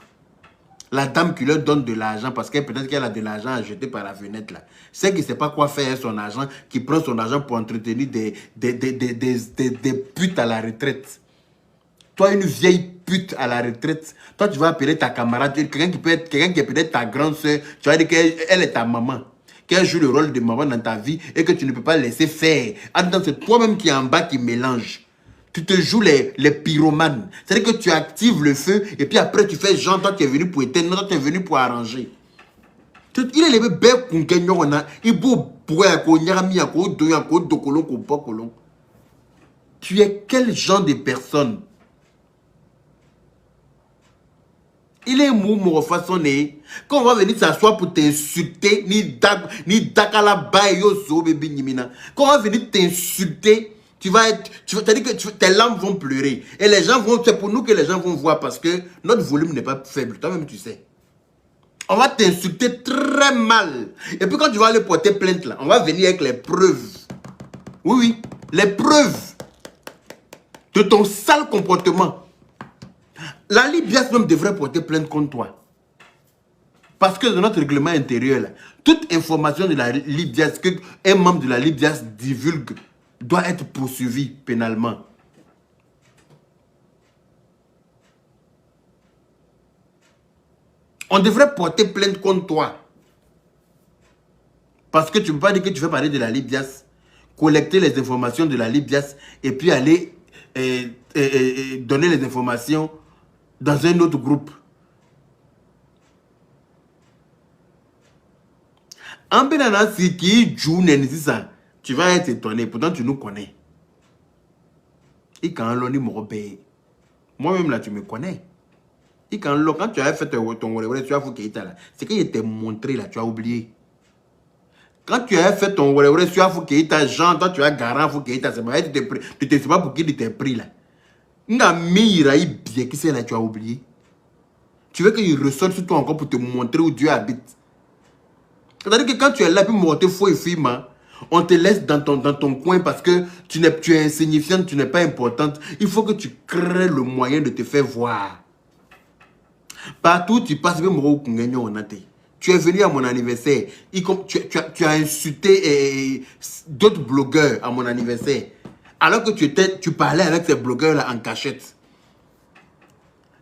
La dame qui leur donne de l'argent parce qu'elle peut-être qu'elle a de l'argent à jeter par la fenêtre là. C'est qui ne sait pas quoi faire son argent, qui prend son argent pour entretenir des putes à la retraite. Toi, une vieille pute à la retraite, toi tu vas appeler ta camarade, quelqu'un qui est peut-être ta grande soeur, tu vas dire qu'elle est ta maman, qu'elle joue le rôle de maman dans ta vie et que tu ne peux pas laisser faire. C'est toi-même qui est en bas qui mélange. Tu te joues les pyromanes. C'est-à-dire que tu actives le feu et puis après tu fais genre, toi tu es venu pour éteindre, toi tu es venu pour arranger. Il est les bébés qu'on gagne, il beau boire, qu'on y a mis à côté, tu es quel genre de personne? Il est mou façonné. Quand on va venir s'asseoir pour t'insulter, quand on va venir t'insulter, tu vas dire que tes larmes vont pleurer. Et les gens vont, c'est pour nous que les gens vont voir parce que notre volume n'est pas faible. Toi-même, tu sais. On va t'insulter très mal. Et puis quand tu vas aller porter plainte là, on va venir avec les preuves. Oui, oui, les preuves de ton sale comportement. La Libias même devrait porter plainte contre toi. Parce que dans notre règlement intérieur, là, toute information de la Libias qu'un membre de la Libias divulgue doit être poursuivi pénalement. On devrait porter plainte contre toi. Parce que tu ne peux pas dire que tu veux parler de la Libias, collecter les informations de la Libias et puis aller donner les informations dans un autre groupe. En Bénana, si qui joue ça, tu vas être étonné. Pourtant, tu nous connais. Et quand l'on est moi-même là, tu me connais. Et quand tu as fait ton tu as fait là, c'est qu'il t'ai montré là, tu as oublié. Quand tu as fait ton tu as fait Jean, toi tu as garant Foukéita, c'est pas, tu te sais pas pour qui il t'a pris là. Nga mira bien qui c'est là, tu as oublié. Tu veux qu'il ressorte sur toi encore pour te montrer où Dieu habite. C'est-à-dire que quand tu es là, puis monter faux et film, on te laisse dans ton coin parce que tu es insignifiante, tu n'es pas importante. Il faut que tu crées le moyen de te faire voir. Partout tu passes, tu es venu à mon anniversaire. Tu as insulté d'autres blogueurs à mon anniversaire. Alors que tu parlais avec ces blogueurs-là en cachette.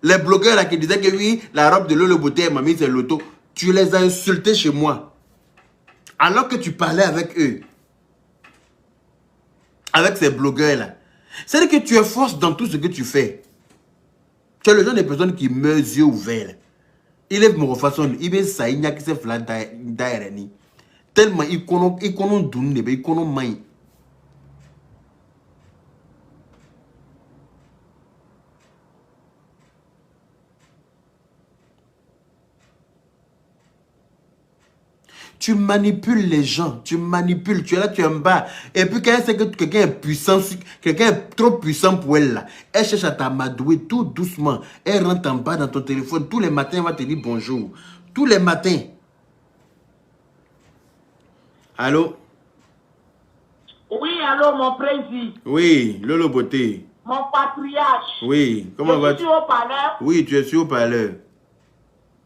Les blogueurs là qui disaient que oui, la robe de Lolo Beauté, mamie, c'est l'auto. Tu les as insultés chez moi. Alors que tu parlais avec eux. Avec ces blogueurs-là. C'est-à-dire que tu es force dans tout ce que tu fais. Tu es le genre de personne qui meurt yeux ouverts. Il est mon façon. Il est ça, il n'y a que ces flats d'aéreni. Tellement il connaît d'une, il connaît main. Tu manipules les gens, tu manipules, tu es là, tu es en bas. Et puis quand elle sait que quelqu'un est puissant, quelqu'un est trop puissant pour elle là, elle cherche à t'amadouer tout doucement. Elle rentre en bas dans ton téléphone, tous les matins, elle va te dire bonjour. Tous les matins. Allô? Oui, allô, mon président. Oui, Lolo Beauté. Mon patriarche. Oui, comment vas-tu? Je suis au parleur. Oui, tu es sur haut-parleur.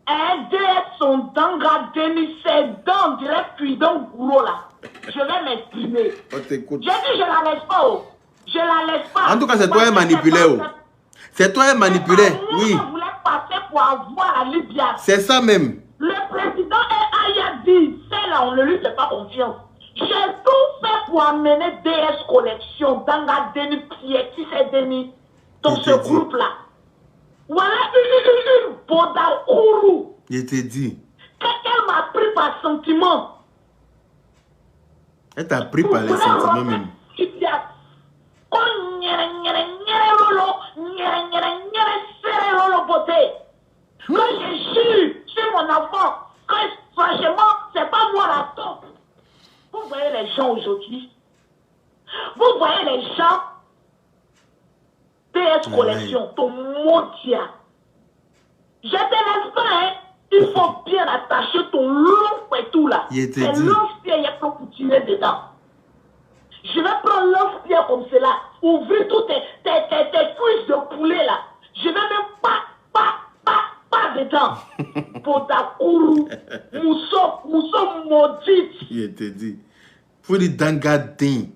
Aider son dégradé, ses dents direct cuidon gros là. Je vais m'exprimer. On t'écoute. J'ai dit je la laisse pas. Je la laisse pas. En tout cas, c'est toi qui manipulé. C'est toi qui manipulé. Oui. Je voulais passer pour avoir la Libya. C'est ça même. Le président Aya dit, celle-là, on ne lui fait pas confiance. J'ai tout fait pour amener DS Collection, Danga Deni, Pieti Deni, dans ce groupe-là. Voilà une Boda Ouru. Je te dis. Quelqu'un m'a pris par sentiment. Elle t'a pris par les sentiments même. Quand je jure sur mon enfant, franchement, c'est pas moi la top. Vous voyez les gens aujourd'hui. Vous voyez les gens. PS Collection, ton motia. Je te laisse pas, hein. Il faut bien attacher ton long et tout là. C'est l'off-pierre, il y a pour tirer dedans. Je vais prendre l'off-pierre comme cela. Ouvrir toutes tes cuisses de poulet là. Je vais même pas dedans. Pour ta courou. Mousson maudite. Je te dis. Faut des dangadins.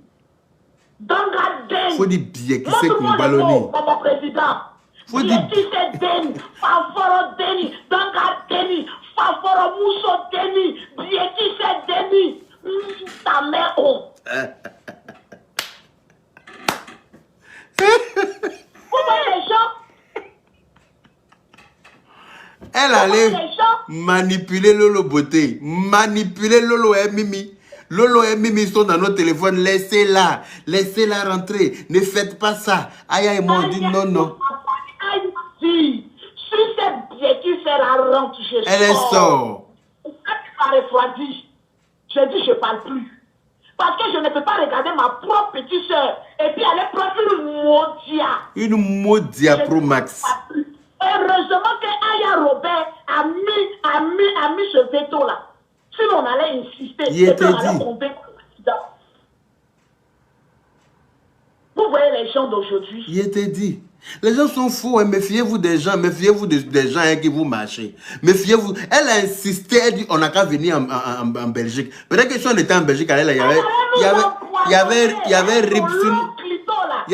Dangadin. Faut des billets qui s'est qu'on ballonné. Mon président. Faut des qui s'est deni. Favoro deni. Dangadeni. Favoro mousson deni. Billets qui s'est deni. Ta mère on. Vous voyez les gens? Elle allait manipuler Lolo Beauté. Manipuler Lolo et Mimi. Lolo et Mimi sont dans nos téléphones. Laissez-la. Laissez-la rentrer. Ne faites pas ça. Aya et moi on dit non, non. Si c'est bien qui fait la rentre, je sors. Elle sort. Quand tu m'as refroidi, je dis je ne parle plus. Parce que je ne peux pas regarder ma propre petite soeur et puis aller prendre une Modia. Une Modia Pro Max. Heureusement que Aya Robert a mis ce veto-là. Sinon, on allait insister. Il était on allait dit. convaincre le président. Vous voyez les gens d'aujourd'hui. Il était dit. Les gens sont faux, hein. Méfiez-vous des gens, méfiez-vous des gens hein, qui vous marchez. Méfiez-vous. Elle a insisté, elle dit on n'a qu'à venir en Belgique. Peut-être que si on était en Belgique, il y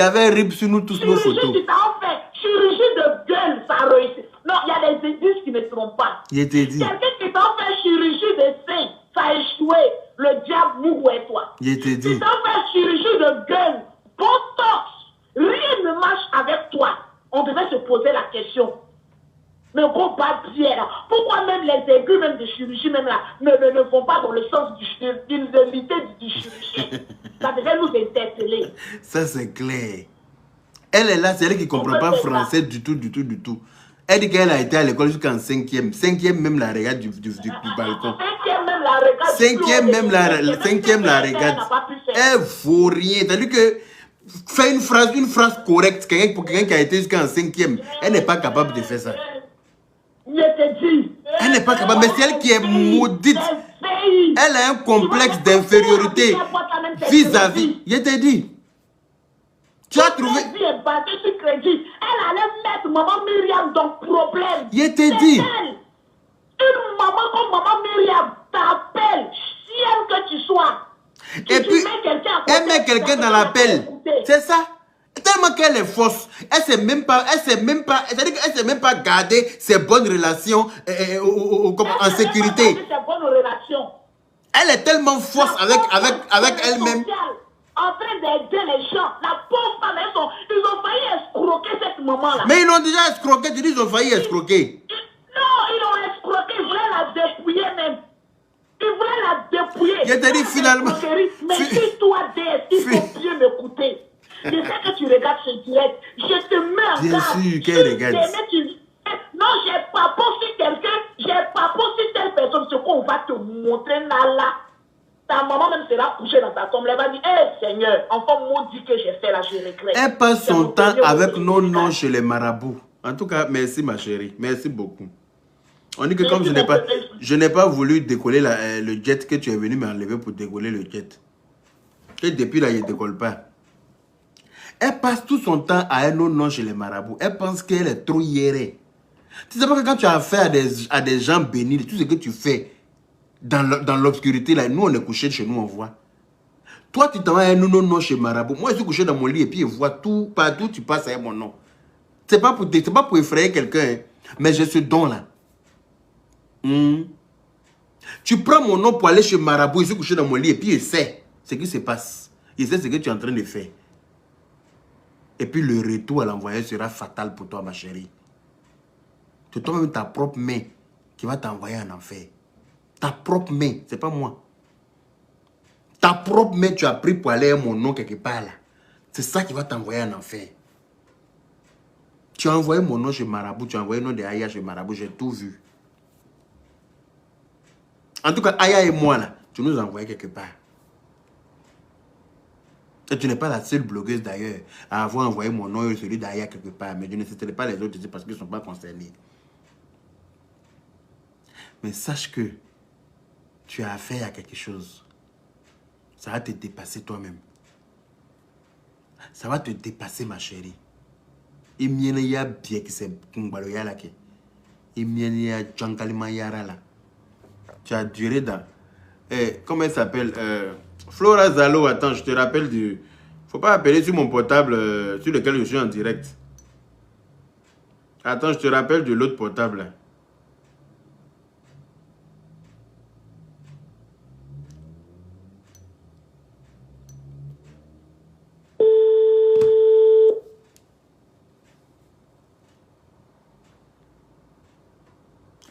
avait rip sur nous tous nos photos. Chirurgie de gueule, ça réussit. Non, il y a des indices qui ne trompent pas. Il était dit. Quelqu'un qui t'a fait chirurgie de sein, ça a échoué. Le diable vous et toi. Il était dit. Si t'a fait chirurgie de gueule, botox, rien ne marche avec toi. On devait se poser la question. Mais gros Pierre, pourquoi même les aigus même de chirurgie même là ne vont pas dans le sens de l'unité du chirurgien? Ça devait nous interpeller. Ça c'est clair. Elle est là, c'est elle qui ne comprend pas français du tout. Elle dit qu'elle a été à l'école jusqu'en 5e. 5e même la regarde du balcon. 5e même la regarde. 5e la regarde. Elle ne vaut rien. C'est-à-dire que faire une phrase correcte pour quelqu'un qui a été jusqu'en 5e, elle n'est pas capable de faire ça. Elle n'est pas capable, mais c'est elle qui est maudite. Elle a un complexe d'infériorité vis-à-vis. Je t'ai dit. Tu as trouvé. Elle allait mettre maman Myriam dans le problème. Je t'ai dit. Une maman comme maman Myriam t'appelle, chienne que tu sois. Et puis, elle met quelqu'un dans l'appel. C'est ça. Tellement qu'elle est fausse. Elle sait même pas, c'est-à-dire qu'elle sait même pas garder ses bonnes relations en sécurité. Elle est tellement fausse avec elle-même. En train d'aider les gens, la pauvre femme, ils ont failli escroquer cette maman-là. Mais ils l'ont déjà escroqué, tu dis ils ont failli escroquer. Non, ils l'ont escroqué, ils voulaient la dépouiller même. Ils voulaient la dépouiller. Je te dis finalement. Mais si toi, DS, il faut bien m'écouter. Je sais que tu regardes ce direct. Je te mets en garde. Bien sûr qu'elle regarde. Non, j'ai pas posé quelqu'un, j'ai pas posé telle personne, ce qu'on va te montrer là. Ta maman même sera couchée dans ta tombe. Elle va dire, hé Seigneur, enfant maudit que j'ai fait là, je regrette. Elle passe son temps avec nos noms chez les marabouts. En tout cas, merci ma chérie. Merci beaucoup. On dit que comme je n'ai pas voulu décoller le jet, que tu es venu m'enlever pour décoller le jet. Et depuis là, il ne décolle pas. Elle passe tout son temps à un nom chez les marabouts. Elle pense qu'elle est trop hiérée. Tu sais pas que quand tu as affaire à des gens bénis, tout ce que tu fais dans l'obscurité, là, nous on est couché chez nous, on voit. Toi, tu t'en vas à un nom chez marabout. Moi, je suis couché dans mon lit et puis je vois tout, partout, tu passes avec mon nom. C'est pas pour effrayer quelqu'un, hein, mais j'ai ce don-là. Tu prends mon nom pour aller chez Marabout, il se couché dans mon lit et puis il sait ce qui se passe. Il sait ce que tu es en train de faire. Et puis le retour à l'envoyeur sera fatal pour toi, ma chérie. C'est toi-même ta propre main qui va t'envoyer en enfer. Ta propre main, c'est pas moi. Ta propre main, tu as pris pour aller à mon nom quelque part là. C'est ça qui va t'envoyer en enfer. Tu as envoyé mon nom chez Marabout, tu as envoyé le nom de Aya chez Marabout, j'ai tout vu. En tout cas, Aya et moi là, tu nous as envoyé quelque part. Et tu n'es pas la seule blogueuse d'ailleurs à avoir envoyé mon nom et celui d'Aya quelque part. Mais je ne citerai pas les autres ici parce qu'ils ne sont pas concernés. Mais sache que tu as affaire à quelque chose. Ça va te dépasser toi-même. Ça va te dépasser, ma chérie. Il y a bien qui s'est là. Il y a Djankalima Yara là. Tu as duré dans... comment elle s'appelle Flora Zalo, attends, je te rappelle du... Faut pas appeler sur mon portable sur lequel je suis en direct. Attends, je te rappelle de l'autre portable là.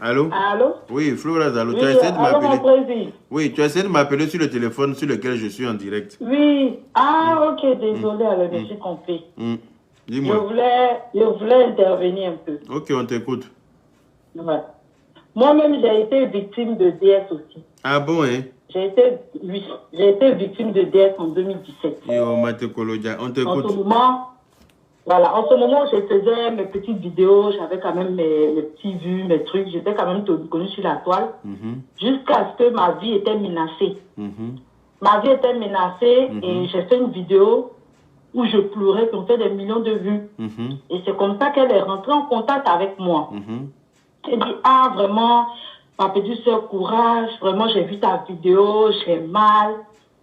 Allô? Allô? Oui, Flora Zalo, Oui, tu as essayé de m'appeler. mon Oui, tu as essayé de m'appeler sur le téléphone sur lequel je suis en direct. Oui. Ah, ok, désolé, alors je suis compris. Dis-moi. Je voulais intervenir un peu. Ok, on t'écoute. Ouais. Moi-même, j'ai été victime de DS aussi. Ah bon, hein? J'ai été victime de DS en 2017. Yo, Matekolodia, on En t'écoute. ce moment, voilà, en ce moment, je faisais mes petites vidéos, j'avais quand même mes petits vues, mes trucs, j'étais quand même connue sur la toile, jusqu'à ce que ma vie était menacée. Ma vie était menacée et j'ai fait une vidéo où je pleurais, qui ont fait des millions de vues. Et c'est comme ça qu'elle est rentrée en contact avec moi. Elle dit, ah, vraiment, ma petite soeur, courage, vraiment, j'ai vu ta vidéo, j'ai mal.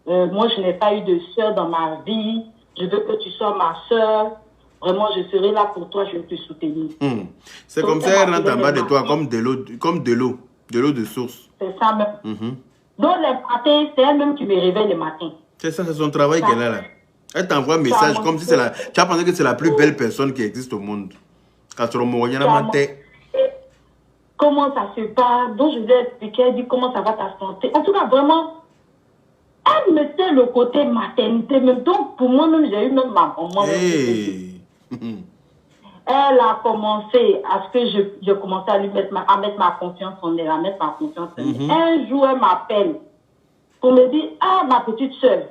Moi, je n'ai pas eu de soeur dans ma vie. Je veux que tu sois ma soeur. Vraiment, je serai là pour toi, je vais te soutenir. C'est comme ça, elle rentre en bas de toi, comme de l'eau de source. C'est ça même. Donc, les matins, c'est elle-même qui me réveille le matin. C'est ça, c'est son travail qu'elle a là. Elle t'envoie un message comme si c'est la... Tu as pensé que c'est la plus belle personne qui existe au monde. Comment ça se passe? Donc, je lui ai expliqué, elle dit comment ça va ta santé. En tout cas, vraiment, elle mettait le côté maternité. Même. Donc, pour moi-même, j'ai eu même ma maman. Elle a commencé à ce que je commençais à mettre ma confiance en elle, Un jour, elle m'appelle pour me dire, ah, ma petite soeur,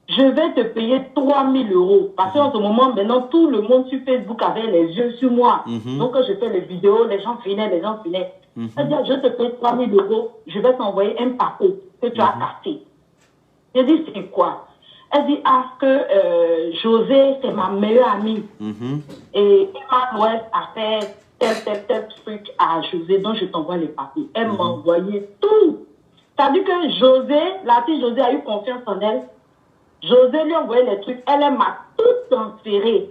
je vais te payer 3 000 €. Parce qu'en ce moment, maintenant, tout le monde sur Facebook avait les yeux sur moi. Donc, quand je fais les vidéos, les gens finaient. Elle dit, je te paye 3 000 €, je vais t'envoyer un paquet que tu as cassé. J'ai dit, c'est quoi? Elle dit, ah, que José, c'est ma meilleure amie. Et Emmanuel a fait tel truc à José, donc je t'envoie les papiers. Elle m'a envoyé tout. C'est-à-dire que José, la fille José a eu confiance en elle. José lui a envoyé les trucs. Elle m'a tout transféré.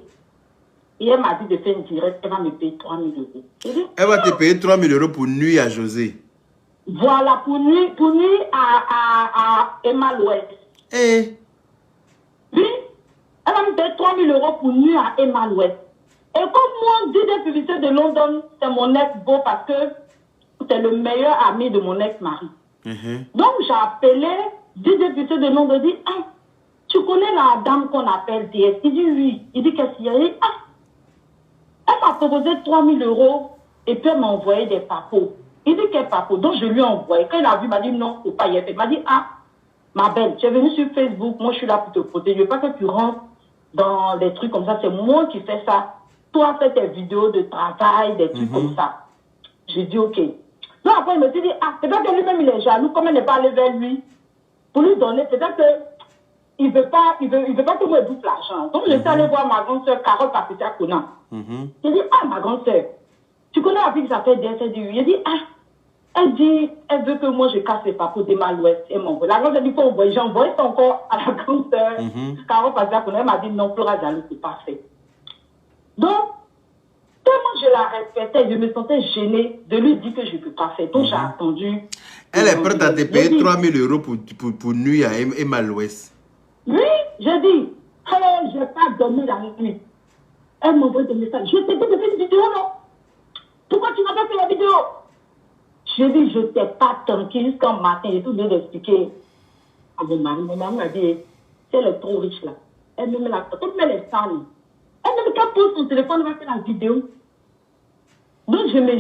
Et elle m'a dit de faire une direct. Elle va me payer 3 000 €. Elle va te payer 3 000 € pour nuire à José. Voilà, pour nuire à Emmanuel. Oui, elle va me payer 3 000 € pour nuire à Emmanuel. Et comme moi, DJ Publicité de London, c'est mon ex-beau parce que c'est le meilleur ami de mon ex-mari. Donc, j'ai appelé DJ Publicité de London et dit, ah, tu connais la dame qu'on appelle DS? Il dit oui. Il dit qu'est-ce qu'il y a? Il dit, ah, elle m'a proposé 3 000 € et puis elle m'a envoyé des papos. Il dit quel papo? Donc, je lui ai envoyé. Quand il a vu, il m'a dit non, faut pas y aller. Il m'a dit, ah, ma belle, tu es venue sur Facebook, moi je suis là pour te protéger. Je veux pas que tu rentres dans des trucs comme ça. C'est moi qui fais ça. Toi, fais tes vidéos de travail, des trucs comme ça. J'ai dit, ok. Donc après, il me dit, ah, peut-être que lui-même, il est jaloux, comme elle n'est pas allée vers lui. Pour lui donner, peut-être qu'il ne veut pas que moi bouffe l'argent. Donc, je suis allée voir ma grande soeur, Carole Papitia Kona. J'ai dit, ah, ma grande soeur, tu connais la fille qui s'appelle DS? Elle dit, oui. J'ai dit, ah. Elle dit, elle veut que moi je casse les papos de Malouest et m'envoie. La grande soeur dit, faut envoyer. J'ai envoyé ça encore à la grande soeur. Carole Papitia Kona, elle m'a dit, non, Flora Zalo, c'est pas fait. Donc, je la respectais, je me sentais gênée de lui dire que je ne peux pas faire. Donc, j'ai attendu. Elle est prête à te payer 3 000 € pour nuit à Emma l'Ouest. Oui, je dis, hey, je n'ai pas dormi la nuit. Elle m'envoie des messages. Je t'ai dit de faire une vidéo, non? Pourquoi tu n'as pas fait la vidéo? Je dis, je n'étais pas tranquille jusqu'au matin. J'ai tout bien expliqué à mon mari. Mon mari m'a dit, elle est trop riche là. Elle me met la photo, elle me met les salles. Elle me dit qu'elle pose son téléphone, elle va faire la vidéo. Donc je me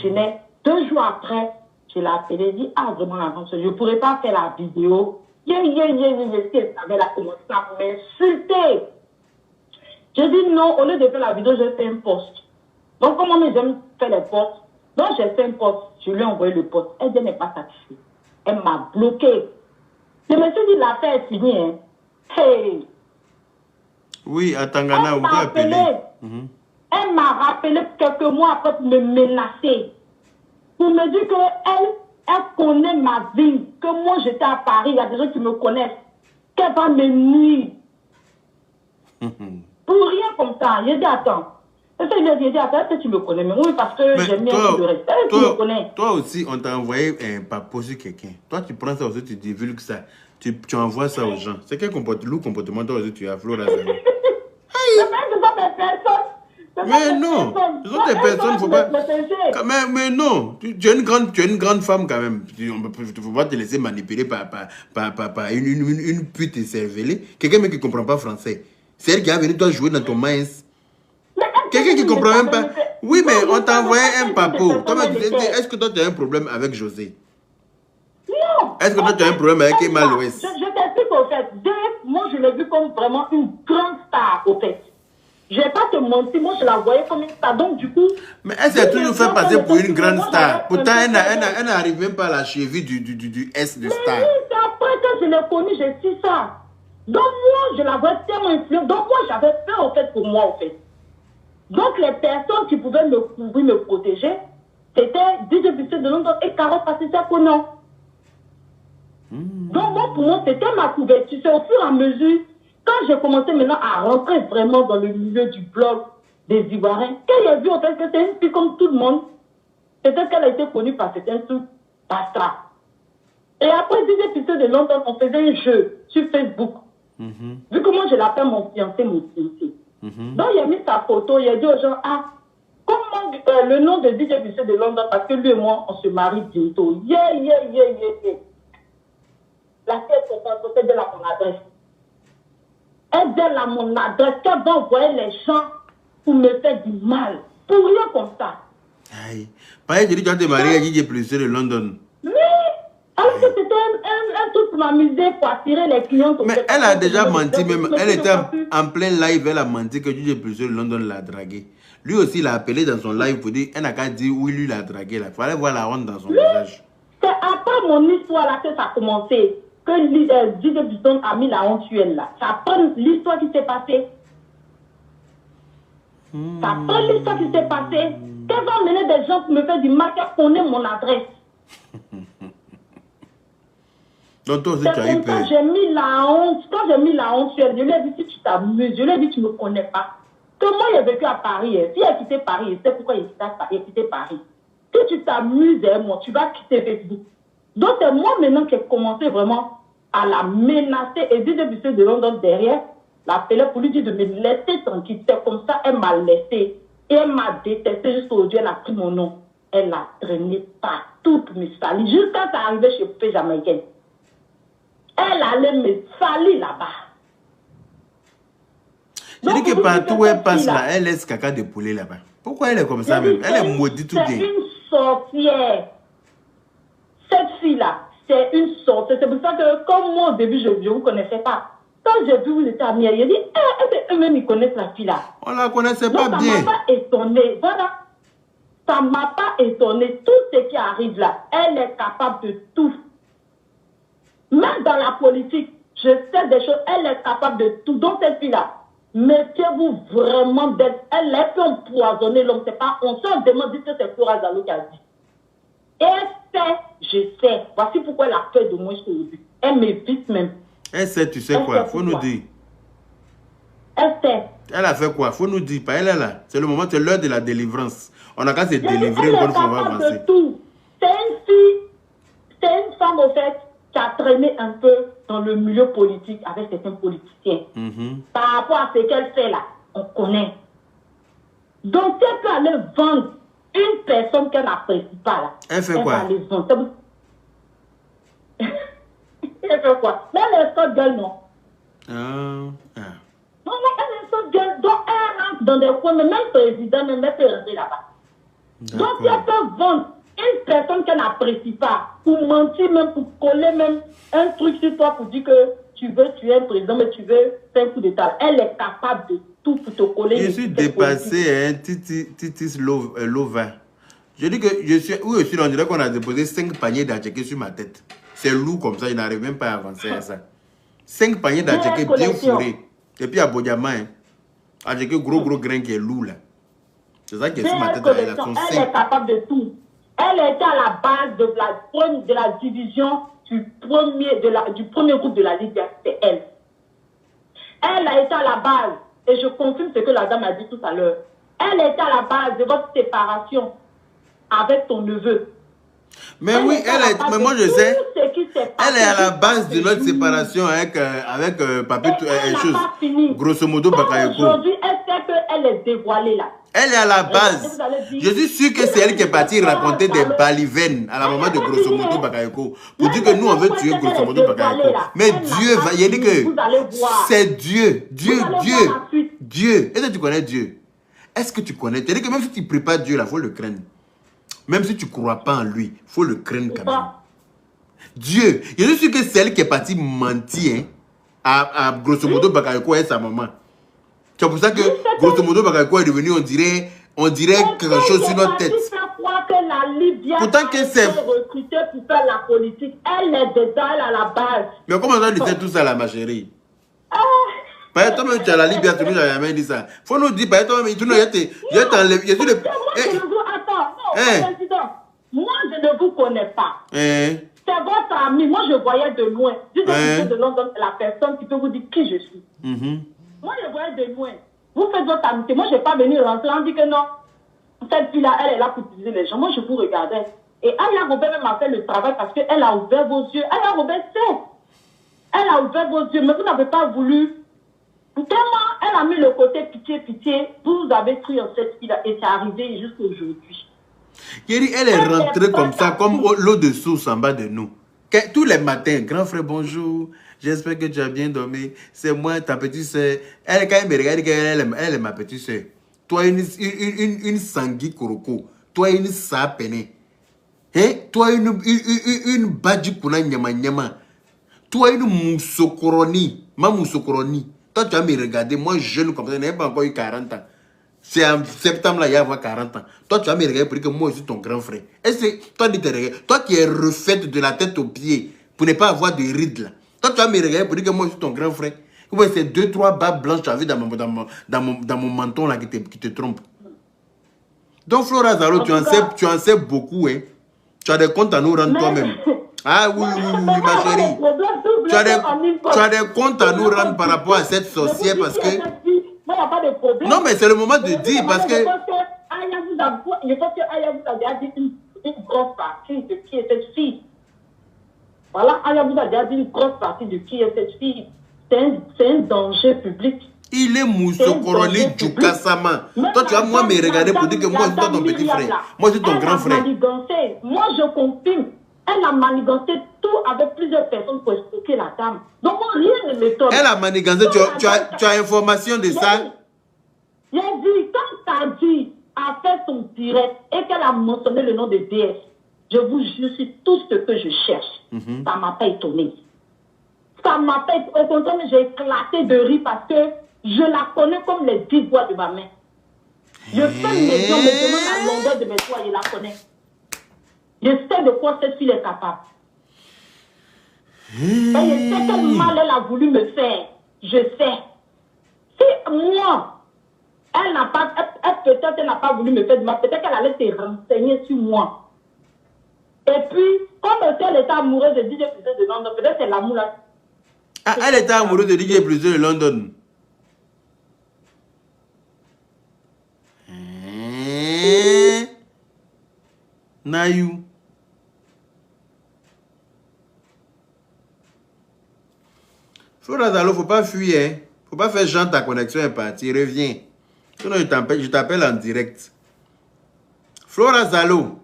gênais. 2 jours après, je l'ai appelé et dit, ah vraiment l'avance, je ne pourrais pas faire la vidéo. Si elle savait la commencé à m'insulter. Je dis non, au lieu de faire la vidéo, je fais un post. Donc comment j'aime faire les posts? Donc j'ai fait un post, je lui ai envoyé le post. Elle n'est pas satisfaite. Elle m'a bloqué. Je me suis dit, l'affaire est finie. Hein. Hey. Oui, à Tangana, on peut appeler. Elle m'a rappelé quelques mois après pour me menacer. Pour me dire qu'elle connaît ma vie. Que moi j'étais à Paris, il y a des gens qui me connaissent. Qu'elle va me nuire. Pour rien comme ça. J'ai dit, attends. J'ai dit, attends, est-ce que tu me connais? Mais oui, parce que j'aime bien le respect. Tu me connais. Toi aussi, on t'a envoyé un papo sur quelqu'un. Toi, tu prends ça aussi, tu divulgues ça. Tu envoies ça aux gens. C'est quel comportement toi aussi tu as, Flora? Mais non, ce sont des personnes, faut pas. Mais non, tu es une grande femme quand même. Il ne faut pas te laisser manipuler par une pute cervelée. Quelqu'un qui ne comprend pas français. C'est elle qui a venu toi jouer dans ton mince. Quelqu'un qui ne comprend même pas. Oui, mais on t'a envoyé un papo. Est-ce que toi tu as un problème avec José? Non. Est-ce que toi tu as un problème avec Emma Louis? Je t'explique au fait. Moi, je l'ai vu comme vraiment une grande star au fait. Je ne vais pas te mentir, moi je la voyais comme une star. Donc du coup... Mais elle s'est toujours fait passer pour une grande star. Pourtant, elle n'arrive même pas à la cheville du S de star. Mais oui, c'est après que je l'ai connue, j'ai su ça. Donc moi, je la voyais tellement influente. Donc moi, j'avais peur au fait pour moi, au fait. Donc les personnes qui pouvaient me couvrir, me protéger, c'était DJ Bussé de Londres et Carole Patricia Conan. Donc moi, pour moi, c'était ma couverture. C'est au fur et à mesure... Quand j'ai commencé maintenant à rentrer vraiment dans le milieu du blog des Ivoiriens, quand j'ai vu en fait que c'est une fille comme tout le monde, peut-être qu'elle a été connue par certains trucs, basta. Et après, DJ Bussé de Londres, on faisait un jeu sur Facebook. Vu que moi, je l'appelle mon fiancé. Donc, il a mis sa photo, il a dit aux gens, ah, comment le nom de DJ Bussé de Londres, parce que lui et moi, on se marie bientôt. La tête, c'est de la mon adresse. Elle donne à mon adresse, qu'elle va envoyer les gens pour me faire du mal. Pour rien comme ça. Aïe. Pareil, tu dis que tu vas te marier avec DJ Plus de London. Oui. Alors que c'était un truc pour m'amuser, pour attirer les clients. Mais elle a déjà menti même. Elle était en plein live, elle a menti que DJ Plus de London l'a dragué. Lui aussi, il a appelé dans son live pour dire, elle n'a qu'à dire oui, lui l'a dragué. Il fallait voir la honte dans son visage. C'est après mon histoire là que ça a commencé. Que DJ Busson a mis la honte sur elle là. Ça prend l'histoire qui s'est passée. Ça prend l'histoire qui s'est passée. Qu'elle va emmener des gens pour me faire du mal, qu'elle connaît mon adresse. Donc toi aussi tu as eu peur. Quand j'ai mis la honte, sur elle, je lui ai dit si tu t'amuses, je lui ai dit tu ne me connais pas. Que moi j'ai vécu à Paris. Si elle a quitté Paris, c'est pourquoi il a quitté Paris. Si tu t'amuses, moi, tu vas quitter Facebook. Donc, c'est moi maintenant qui ai commencé vraiment à la menacer et DJ Bussé de Londres derrière, l'appelait pour lui dire de me laisser tranquille. C'est comme ça, elle m'a laissé. Et elle m'a détesté jusqu'aujourd'hui, elle a pris mon nom. Elle a traîné partout pour me salir. Jusqu'à ça arrivait chez Poupée Jamaïcaine. Elle allait me salir là-bas. Je dis que partout où elle passe là, elle laisse caca de poulet là-bas. Pourquoi elle est comme ça même? Elle est maudite tout bien. C'est une sorcière. Cette fille-là, c'est une sorcière. C'est pour ça que, comme moi au début, je ne vous connaissais pas. Quand j'ai vu vous étiez amis, j'ai dit, eux-mêmes, ils connaissent la fille-là. On ne la connaissait pas bien. Ça ne m'a pas étonnée. Voilà. Ça ne m'a pas étonnée. Tout ce qui arrive là, elle est capable de tout. Même dans la politique, je sais des choses, elle est capable de tout. Donc, cette fille-là, méfiez-vous vraiment d'elle. Elle est peut empoisonner l'homme. C'est pas, on se demande que c'est Flora Zalo qui a dit. Elle sait, je sais. Voici pourquoi elle a peur de moi aujourd'hui. Elle m'évite même. Elle sait, tu sais quoi? Faut nous dire. Elle sait. Elle a fait quoi? Faut nous dire, pas elle est là. C'est le moment, c'est l'heure de la délivrance. On a qu'à se délivrer une bonne fois, on va avancer. De tout. C'est une fille, c'est une femme au fait qui a traîné un peu dans le milieu politique avec certains politiciens. Par rapport à ce qu'elle fait là, on connaît. Donc, elle peut aller vendre une personne qu'elle n'apprécie pas là. Elle fait quoi? Elle va aller vendre. Elle fait quoi? Là, elle est sorte gueule, non? Non, elle est sorte gueule. Donc, elle rentre dans des coins, mais même président, même elle peut rentrer là-bas. Donc, elle peut vendre une personne qu'elle n'apprécie pas, pour mentir même, pour coller même un truc sur toi, pour dire que tu veux tuer un président, mais tu veux faire un coup d'état. Elle est capable de tout pour te coller. Je suis dépassé, hein, Titis Lova. Je dis que je suis, où je suis, on dirait qu'on a déposé 5 paniers d'attiqués sur ma tête. C'est lourd comme ça, je n'arrive même pas à avancer à ça. 5 paniers d'attiqués bien fourrés. Et puis à Bodiama, hein, attiqué gros grain qui est lourd là. C'est ça qui est sur ma tête. Elle est capable de tout. Elle était à la base de la division du premier groupe de la Ligue, c'est elle. Elle a été à la base, et je confirme ce que la dame a dit tout à l'heure. Elle était à la base de votre séparation avec ton neveu. Mais oui, mais moi je sais, elle est à la base de notre séparation avec Papi, grosso modo Bakayoko. Aujourd'hui, elle sait qu'elle est dévoilée là. Elle est à la base. Je suis sûr que c'est elle qui est partie raconter des balivernes à la maman de grosso modo Bakayoko. Pour dire que nous on veut tuer grosso modo Bakayoko. Mais Dieu va, il dit que c'est Dieu. Est-ce que tu connais Dieu? Est-ce que tu connais? Tu dis que même si tu ne pries pas Dieu là, il faut le craindre. Même si tu ne crois pas en lui, il faut le craindre quand même. Dieu, je suis sûr que c'est elle qui est partie mentir à grosso modo Bakayoko et sa maman. C'est pour ça que grosso modo Bakayoko est devenu, on dirait quelque chose sur notre tête. Pourtant que c'est recrutée pour faire la politique, elle est dedans, elle à la base. Mais comment ça tu fais tout ça là, ma chérie? Par exemple, toi-même, tu as la Libye, tu n'as jamais dit ça. Faut nous dire, par exemple, tu n'as pas enlevé. Attends, président, moi je ne vous connais pas. C'est votre ami, moi je voyais de loin. Juste de London, la personne qui peut vous dire qui je suis. Moi je voyais de loin. Vous faites votre amitié. Moi je n'ai pas venu rentrer. On dit que non. Cette fille-là, elle est là pour utiliser les gens. Moi je vous regardais. Et Aya Robert même a fait le travail parce qu'elle a ouvert vos yeux. Aya Robert sait. Elle a ouvert vos yeux, mais vous n'avez pas voulu. Tellement elle a mis le côté pitié. Vous avez cru en cette fille-là et c'est arrivé jusqu'à aujourd'hui. Elle est rentrée comme ça, comme l'eau de source en bas de nous. Tous les matins, grand frère, bonjour. J'espère que tu as bien dormi. C'est moi, ta petite soeur. Elle, quand elle me regarde, elle est ma petite soeur. Toi, une sangui koroko. Toi, une sapene. Hein? Toi, une badji kuna nyama. Toi, une moussokoroni. Ma moussokoroni. Toi, tu vas me regarder. Moi, jeune comme ça, je n'ai pas encore eu 40 ans. C'est en septembre, là, il y a 40 ans. Toi, tu vas me regarder pour dire que moi, je suis ton grand frère. Et c'est toi qui es refaite de la tête aux pieds pour ne pas avoir de rides, là. Toi, tu vas me regarder pour dire que moi, je suis ton grand frère. C'est 2-3 bas blanches que tu as vu dans mon menton, là, qui te trompent. Donc, Flora Zalo, tu en sais beaucoup, hein. Tu as des comptes à nous rendre toi-même. Ah oui, ma chérie. Tu as des comptes à nous rendre par rapport à cette sorcière parce que... Non, mais c'est le moment de dire parce que... Je pense que Aya vous a déjà dit une grosse partie de qui est cette fille. Voilà, Aya vous a déjà dit une grosse partie de qui est cette fille. C'est un danger public. Il est Moussokoroni Djoukasama. Toi, tu vas moi me regarder pour dire que moi, je suis ton petit frère. Moi, je suis ton grand frère. Moi, je confirme. Elle a manigancé tout avec plusieurs personnes pour expliquer la dame. Donc, moi, rien ne m'étonne. Elle a manigancé, tu as information de ça? Il a dit, quand Tadi a fait son direct et qu'elle a mentionné le nom de DS, je vous jure, c'est tout ce que je cherche. Ça ne m'a pas étonné. Ça m'a pas étonné. Au contraire, j'ai éclaté de rire parce que je la connais comme les 10 doigts de ma main. Je fais mes gens, me demande la longueur de mes doigts, je la connais. Je sais de quoi cette fille est capable. Et je sais quel mal elle a voulu me faire. Je sais. Si moi, elle n'a pas, peut-être elle n'a pas voulu me faire du mal, peut-être qu'elle allait se renseigner sur moi. Et puis, comme elle était amoureuse de DJ Plus de London, peut-être c'est l'amour là. Ah, elle était amoureuse de DJ Plus de London. Nayou. Flora Zalo, faut pas fuir, hein. Faut pas faire genre ta connexion est partie. Reviens. Sinon, je t'appelle en direct. Flora Zalo.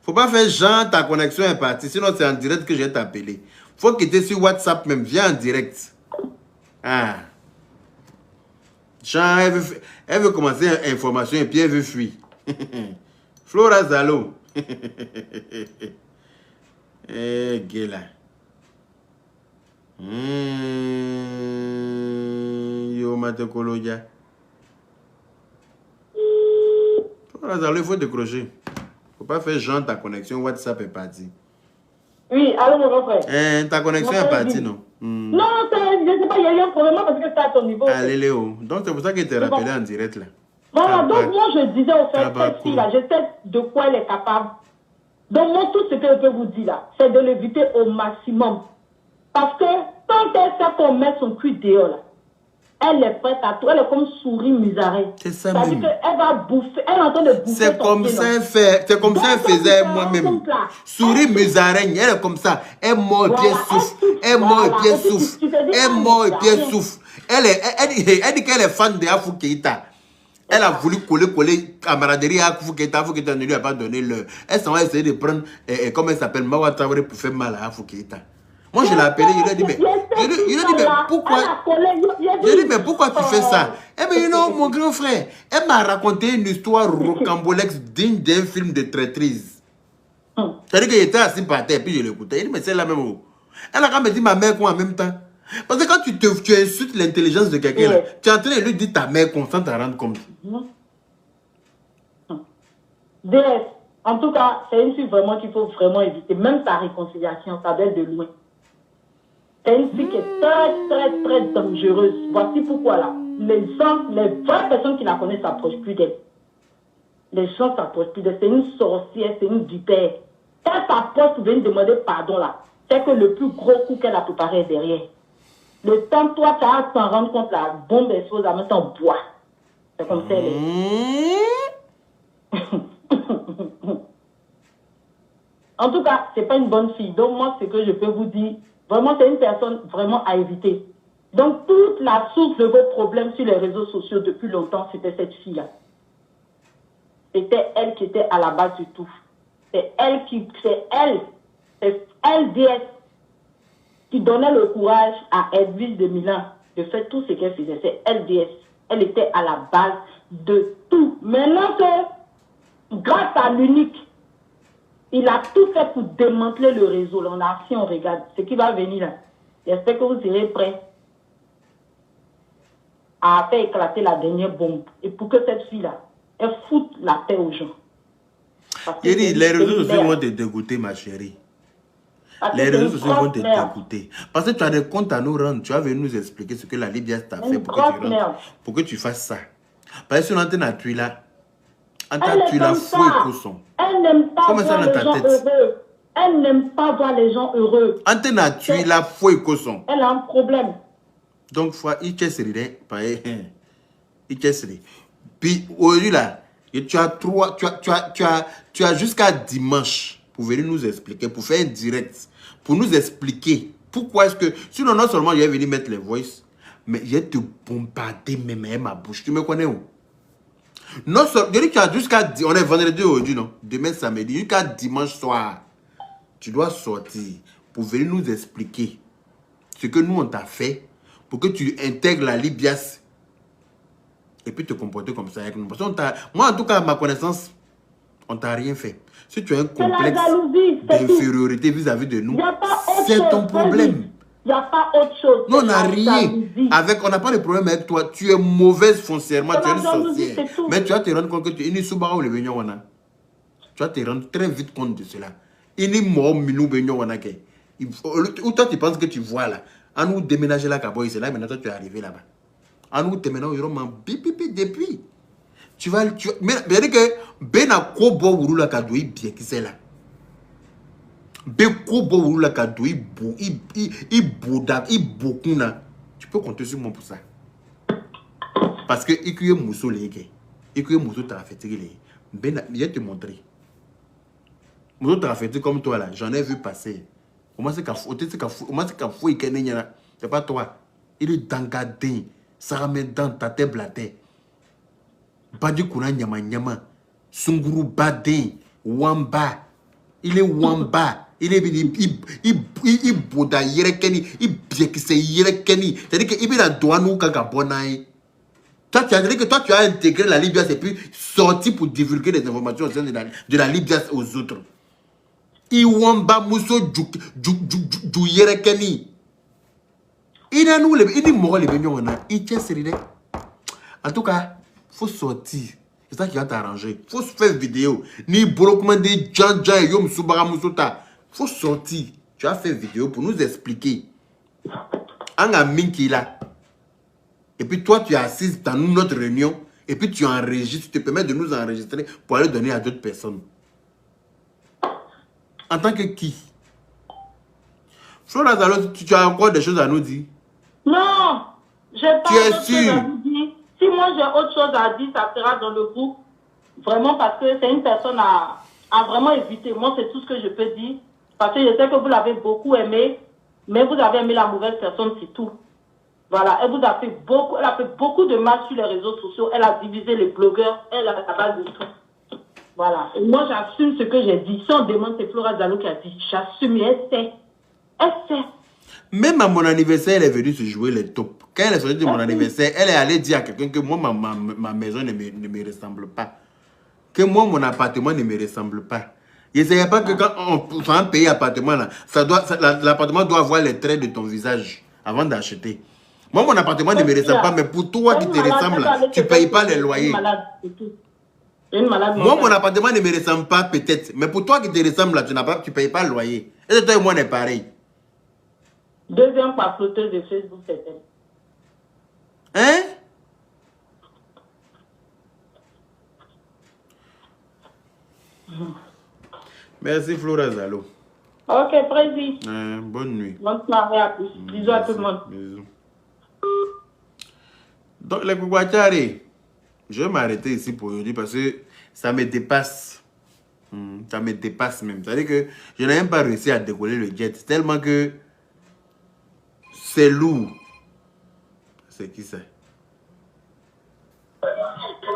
Faut pas faire genre ta connexion est partie. Sinon, c'est en direct que je vais t'appeler. Faut quitter sur WhatsApp même. Viens en direct. Ah. Genre, elle veut commencer information et puis elle veut fuir. Flora Zalo. Eh, Gela. Yo, Matekoloja. Flora Zalo, il faut décrocher. Faut pas faire genre ta connexion WhatsApp est partie. Oui, allô mon grand frère. Ta connexion est partie, non? Non, je ne sais pas, il y a eu un problème parce que c'est à ton niveau. Allez, Léo. Donc, c'est pour ça qu'il t'est rappelé en direct, là. Voilà, donc moi, je disais au fait, cette fille-là, je sais de quoi elle est capable. Donc, moi, tout ce que je peux vous dire, là, c'est de l'éviter au maximum. Parce que, tant qu'elle sait qu'on met son cul dehors, là, elle est prête à tout. Elle est comme souris misérée. C'est ça même. C'est-à-dire qu'elle va bouffer. Elle est en train de bouffer. C'est comme ça elle fait. C'est comme ça elle faisait moi-même. Souris musaraigne. Elle est comme ça. Elle mord et puis elle souffle. Elle mord et puis elle souffle. Elle mord et puis elle souffle. Elle dit qu'elle est fan de Afou Keïta. Elle a voulu coller camaraderie à Afou Keïta. Afou Keïta ne lui a pas donné l'heure. Elle s'en va essayer de prendre, comment elle s'appelle, Mawa Traoré pour faire mal à Afou Keïta. Moi, je l'ai appelé, il lui a dit, mais pourquoi? Je lui ai dit, mais pourquoi tu fais ça? Eh bien, mon grand frère, elle m'a raconté une histoire rocambolesque digne d'un film de traîtrise. C'est-à-dire qu'il était assis par terre, puis je l'écoutais. Il dit, mais c'est la même. Elle a quand même dit ma mère con en même temps. Parce que quand tu insultes l'intelligence de quelqu'un, tu es en train de lui dire ta mère con sans t'en rendre compte. DS, en tout cas, c'est une fille vraiment qu'il faut vraiment éviter. Même sa réconciliation, ça doit être de loin. C'est une fille qui est très dangereuse. Voici pourquoi là. Les vraies personnes qui la connaissent s'approchent plus d'elle. Les gens s'approchent plus d'elle. C'est une sorcière, c'est une vipère. Quand elle s'approche pour venir demander pardon là, c'est que le plus gros coup qu'elle a préparé est derrière. Le temps, toi, tu as t'en rendre compte, la bombe explose à mettre en bois. C'est comme ça elle est. En tout cas, c'est pas une bonne fille. Donc moi, ce que je peux vous dire, vraiment, c'est une personne vraiment à éviter. Donc, toute la source de vos problèmes sur les réseaux sociaux depuis longtemps, c'était cette fille-là. C'était elle qui était à la base du tout. C'est elle, DS, qui donnait le courage à Edwige de Milan de faire tout ce qu'elle faisait. C'est LDS. Elle était à la base de tout. Maintenant que, grâce à l'unique, il a tout fait pour démanteler le réseau. Là, on a, si on regarde ce qui va venir là, j'espère que vous serez prêts à faire éclater la dernière bombe. Et pour que cette fille-là, elle foute la paix aux gens. Les réseaux sociaux vont te dégoûter, ma chérie. Les réseaux sociaux vont te dégoûter. Parce que tu as des comptes à nous rendre. Tu vas venir nous expliquer ce que la Libya t'a fait pour que tu fasses ça. Parce que sur l'antenne à tu là, tu la fouille et cousson. Elle n'aime pas voir les gens heureux. Elle n'aime pas voir les gens heureux. Antenne à tu la fouille et cousson. Elle a un problème. Donc, il puis aujourd'hui là, tu as jusqu'à dimanche pour venir nous expliquer, pour faire un direct, pour nous expliquer pourquoi est-ce que, sinon non seulement je vais venir mettre les voices, mais je vais te bombarder même ma bouche. Tu me connais où? Non seulement, je dis que tu as jusqu'à, on est vendredi aujourd'hui, non? Demain samedi, jusqu'à dimanche soir, tu dois sortir pour venir nous expliquer ce que nous on t'a fait pour que tu intègres la Libias et puis te comporter comme ça avec nous. Parce que moi, en tout cas, à ma connaissance, on t'a rien fait. Si tu as un complexe d'infériorité vis-à-vis de nous, c'est ton problème. Il n'y a pas autre chose. Non, on n'a rien. On n'a pas de problème avec toi. Tu es mauvaise foncièrement, tu es une sorcière. Mais tu vas te rendre compte que tu es une souba ou le beignon wana. Tu vas te rendre très vite compte de cela. Il est mort, minou beignon wana. Ou toi, tu penses que tu vois là. À nous déménager là, Kaboy, c'est là, maintenant toi, tu es arrivé là-bas. À nous, tu es maintenant, depuis. Tu vas. Mais il dit que Ben a kobo wuru la kadoui bien qui c'est là. Ben kobo wuru la kadoui bokuna. Tu peux compter sur moi pour ça. Parce que il y a mousso les gars. Il y a mousso t'as fait tirer les. Ben, je vais te montrer. Mon autre affecté comme toi là, j'en ai vu passer. Comment c'est qu'à fouiller c'est pas toi. Il est dangadin, ça ramène dans ta tête bladé. Badi kuna nyama nyama, sunguru badin, wamba. Il est wamba. Il est il boda yerekeni, il biekise yerekeni. C'est-à-dire qu'il est la douane ou kagabonaï. Toi, tu as dit que toi, tu as intégré la Libya et puis sorti pour divulguer les informations au sein de la Libya aux autres. Iwamba muso du yerekeni. Il a nous il dit mort les baignons il tient serré. En tout cas, faut sortir. C'est ça qui va t'arranger. Faut se faire vidéo. Ni bolokman de Djan et Yom Subara Musota. Faut sortir. Tu as fait vidéo pour nous expliquer. Un ami qui est là. Et puis toi, tu es assise dans notre réunion. Et puis tu enregistres. Tu te permets de nous enregistrer pour aller donner à d'autres personnes. En tant que qui? Flora Zalo, tu as encore des choses à nous dire? Non, j'ai pas Tu es autre chose sûr? à vous dire. Si moi j'ai autre chose à dire, ça sera dans le groupe. Vraiment parce que c'est une personne à vraiment éviter. Moi, c'est tout ce que je peux dire. Parce que je sais que vous l'avez beaucoup aimé, mais vous avez aimé la mauvaise personne, c'est tout. Voilà, elle vous a fait beaucoup de mal sur les réseaux sociaux. Elle a divisé les blogueurs, elle a la base de tout. Voilà. Et moi, j'assume ce que j'ai dit. Si on demande, c'est Flora Zalo qui a dit. J'assume, et elle sait. Elle sait. Même à mon anniversaire, elle est venue se jouer les taupes. Quand elle est sortie de mon anniversaire, elle est allée dire à quelqu'un que moi, ma maison ne me ressemble pas. Que moi, mon appartement ne me ressemble pas. Il ne savait pas que quand on fait un pays appartement, l'appartement doit avoir les traits de ton visage avant d'acheter. Moi, mon appartement ne me ressemble pas, mais pour toi qui te ressemble, tu ne payes pas les loyers. Moi, mon appartement ne me ressemble pas, peut-être. Mais pour toi qui te ressemble, tu ne payes pas le loyer. Et toi et moi, on est pareil. Deuxième papoteuse de Facebook, c'est elle. Hein? Merci Flora Zalo. Ok, président. Bonne nuit. Bonne soirée à tous. Bisous à tout le monde. Bisous. Donc, les Koukwachari, je vais m'arrêter ici pour aujourd'hui parce que ça me dépasse. Ça me dépasse même. C'est-à-dire que je n'ai même pas réussi à décoller le jet. Tellement que c'est lourd. C'est qui ça?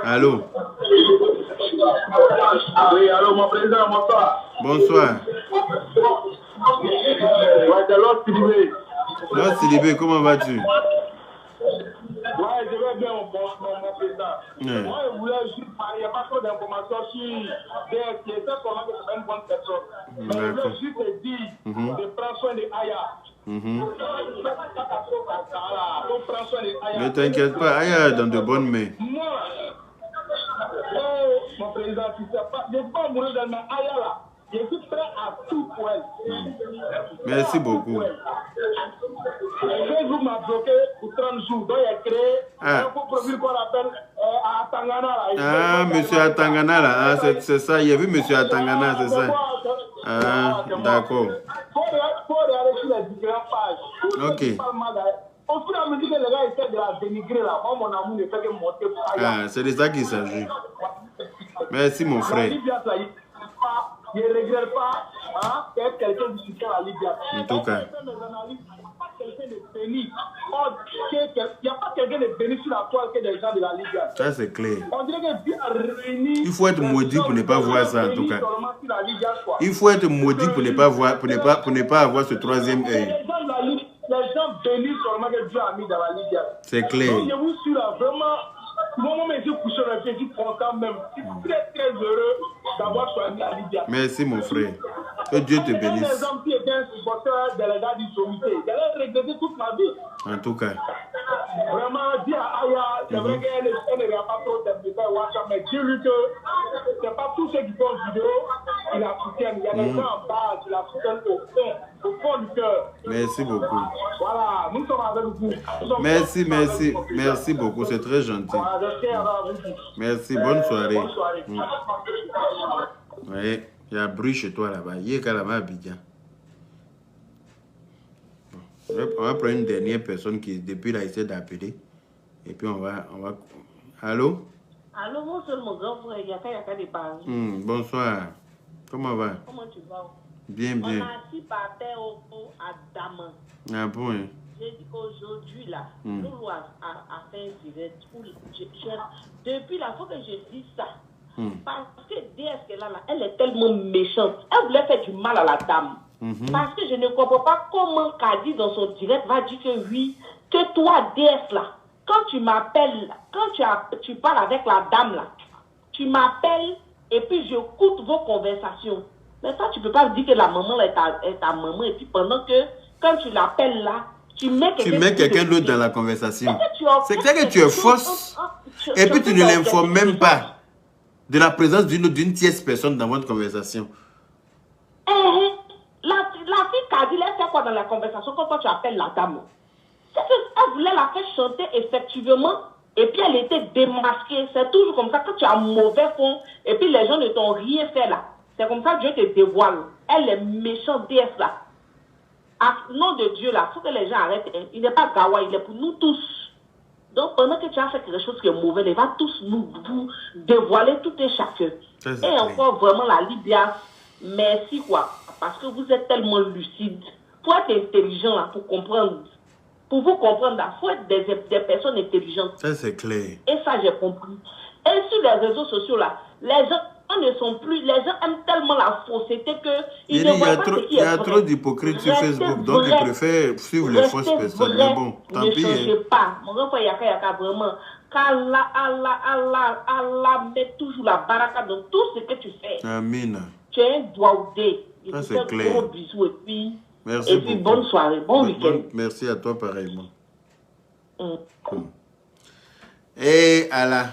Allô? Oui, allô, mon président, bonsoir. Bonsoir. Ouais, c'est Lord Sidibé. Lord Sidibé, comment vas-tu? Ouais, je vais bien, mon président. Moi, je voulais juste parler, il n'y a pas trop d'informations sur DS, qui était comment que c'est une bonne personne. Mais je voulais juste te dire de prendre soin de Aya. Ne t'inquiète pas, Aya est dans de bonnes mains. Moi, mon président, tu sais pas, je ne vais pas mourir dans ma Aya là. Je suis prêt à tout pour elle. Merci beaucoup. Facebook m'a bloqué pour 30 jours. Donc, il a créé un faux profil qu'on appelle Atangana. Ah, monsieur Atangana, là. Ah, c'est ça. Il y a vu monsieur Atangana, c'est ça. Ah, d'accord. Il faut regarder sur les différentes pages. Ok. Au fur et à mesure que les gars essaient de la dénigrer, là, moi, mon amour ne fait que monter pour Aya. Ah, c'est de ça qu'il s'agit. Merci, mon frère. Je ne regrette pas qu'être quelqu'un du soutien à la Libya. En tout cas. Il n'y a pas quelqu'un de béni sur la toile que des gens de la Libya. Ça, c'est clair. On dirait que Dieu a réuni. Il faut être maudit pour ne pas voir ça, en tout cas. Il faut être maudit pour ne pas voir, pour ne pas avoir ce troisième œil. Les gens bénis seulement que Dieu a mis dans la Libya. C'est clair. Donc, je vous suis là, vraiment. Moi, je suis couché dans le pied, je suis content même. Je suis très, très heureux d'avoir choisi la Libya. Merci, mon frère. Que Dieu te bénisse. Les gens qui étaient un supporter de l'État du Sommité, j'allais regretter toute ma vie. En tout cas. Vraiment, dis à Aya, c'est vrai qu'elle ne regarde pas trop tes messages WhatsApp, mais dis-lui que c'est pas tous ceux qui font vidéo qui la soutiennent. Il y a des gens en bas qui la soutiennent au fond du cœur. Merci beaucoup. Voilà, nous sommes avec vous. Merci beaucoup, c'est très gentil. Merci, bonne soirée. Oui, il y a bruit chez toi là-bas. Il y a carrément Abidjan. On va prendre une dernière personne qui depuis là essaie d'appeler. Et puis on va... Allô? Allô, bonsoir mon grand frère, il y a des pages. Bonsoir. Comment va? Comment tu vas? Bien, On bien. a assis par terre à Daman. Ah bon, hein? J'ai dit qu'aujourd'hui, là, Loulou a fait un direct. Depuis là, il faut que je dise ça. Parce que DS qu'elle a là, elle est tellement méchante. Elle voulait faire du mal à la dame. Parce que je ne comprends pas comment Kadi dans son direct va dire que oui, que toi, DS là, quand tu m'appelles, quand tu parles avec la dame là, tu m'appelles et puis je écoute vos conversations. Mais ça, tu ne peux pas dire que la maman là est ta maman et puis pendant que quand tu l'appelles là, tu mets quelqu'un d'autre dans la conversation. C'est clair que tu es fausse. Et puis tu ne l'informes même pas de la présence d'une tierce personne dans votre conversation. La fille Kadi, elle fait quoi dans la conversation quand toi tu appelles la dame? C'est qu'elle voulait la faire chanter effectivement et puis elle était démasquée. C'est toujours comme ça quand tu as mauvais fond et puis les gens ne t'ont rien fait là. C'est comme ça que Dieu te dévoile. Elle est méchante DS là. À nom de Dieu là, il faut que les gens arrêtent. Il n'est pas Gawa, il est pour nous tous. Donc pendant que tu as fait quelque chose qui est mauvais, il va tous vous dévoiler tout et chacun. Et encore vraiment la Libya, merci quoi. Parce que vous êtes tellement lucide. Il faut être intelligent là pour comprendre. Pour vous comprendre, il faut être des personnes intelligentes. Ça c'est clair. Et ça j'ai compris. Et sur les réseaux sociaux là, les gens ne sont plus, les gens aiment tellement la fausseté que il y a trop d'hypocrites sur Facebook, donc ils préfèrent suivre les fausses personnes. Mais bon, tant pis. Ne changez pas. Mon enfant Yaka vraiment. Allah met toujours la baraka dans tout ce que tu fais. Amen. Tu es un doigté. Ça c'est clair. Gros bisous et puis, merci beaucoup. Bonne soirée, bon week-end. Merci à toi pareillement. Et à la...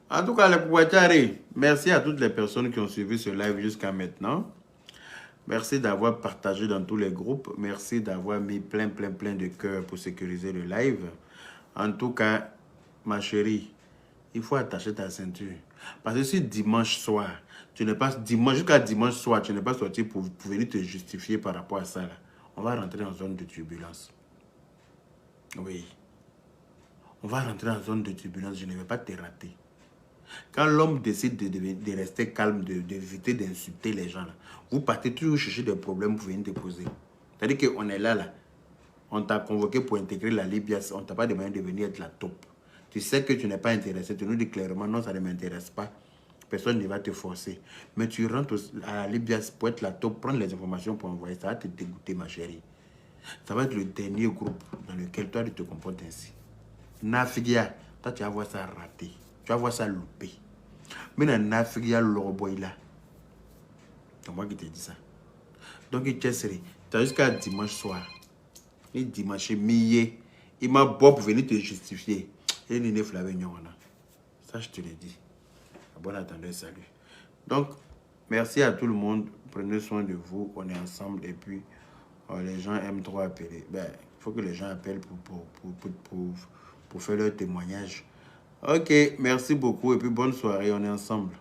En tout cas, les Pouatari, merci à toutes les personnes qui ont suivi ce live jusqu'à maintenant. Merci d'avoir partagé dans tous les groupes. Merci d'avoir mis plein de cœur pour sécuriser le live. En tout cas, ma chérie, il faut attacher ta ceinture. Parce que si dimanche soir, tu n'es pas jusqu'à dimanche soir, tu n'es pas sorti pour venir te justifier par rapport à ça, là, on va rentrer en zone de turbulence. Oui. On va rentrer en zone de turbulence. Je ne vais pas te rater. Quand l'homme décide de rester calme, d'éviter d'insulter les gens, là, vous partez toujours chercher des problèmes pour venir te poser. C'est-à-dire qu'on est là. On t'a convoqué pour intégrer la Libya. On ne t'a pas demandé de venir être la top. Tu sais que tu n'es pas intéressé. Tu nous dis clairement, non, ça ne m'intéresse pas. Personne ne va te forcer. Mais tu rentres à la Libya pour être la top, prendre les informations pour envoyer. Ça va te dégoûter, ma chérie. Ça va être le dernier groupe dans lequel toi, tu te comportes ainsi. Nafigia, toi, tu vas voir ça raté. Tu vas voir ça loupé. Mais dans Nafigia, l'orboy là. C'est moi qui te dis ça. Donc, tu as jusqu'à dimanche soir. Et dimanche, il m'a beau pour venir te justifier. Et il n'est pas ça, je te l'ai dit. Bon attendez, salut. Donc, merci à tout le monde. Prenez soin de vous. On est ensemble. Et puis, les gens aiment trop appeler. Il faut que les gens appellent pour faire leur témoignage. Ok, merci beaucoup. Et puis, bonne soirée. On est ensemble.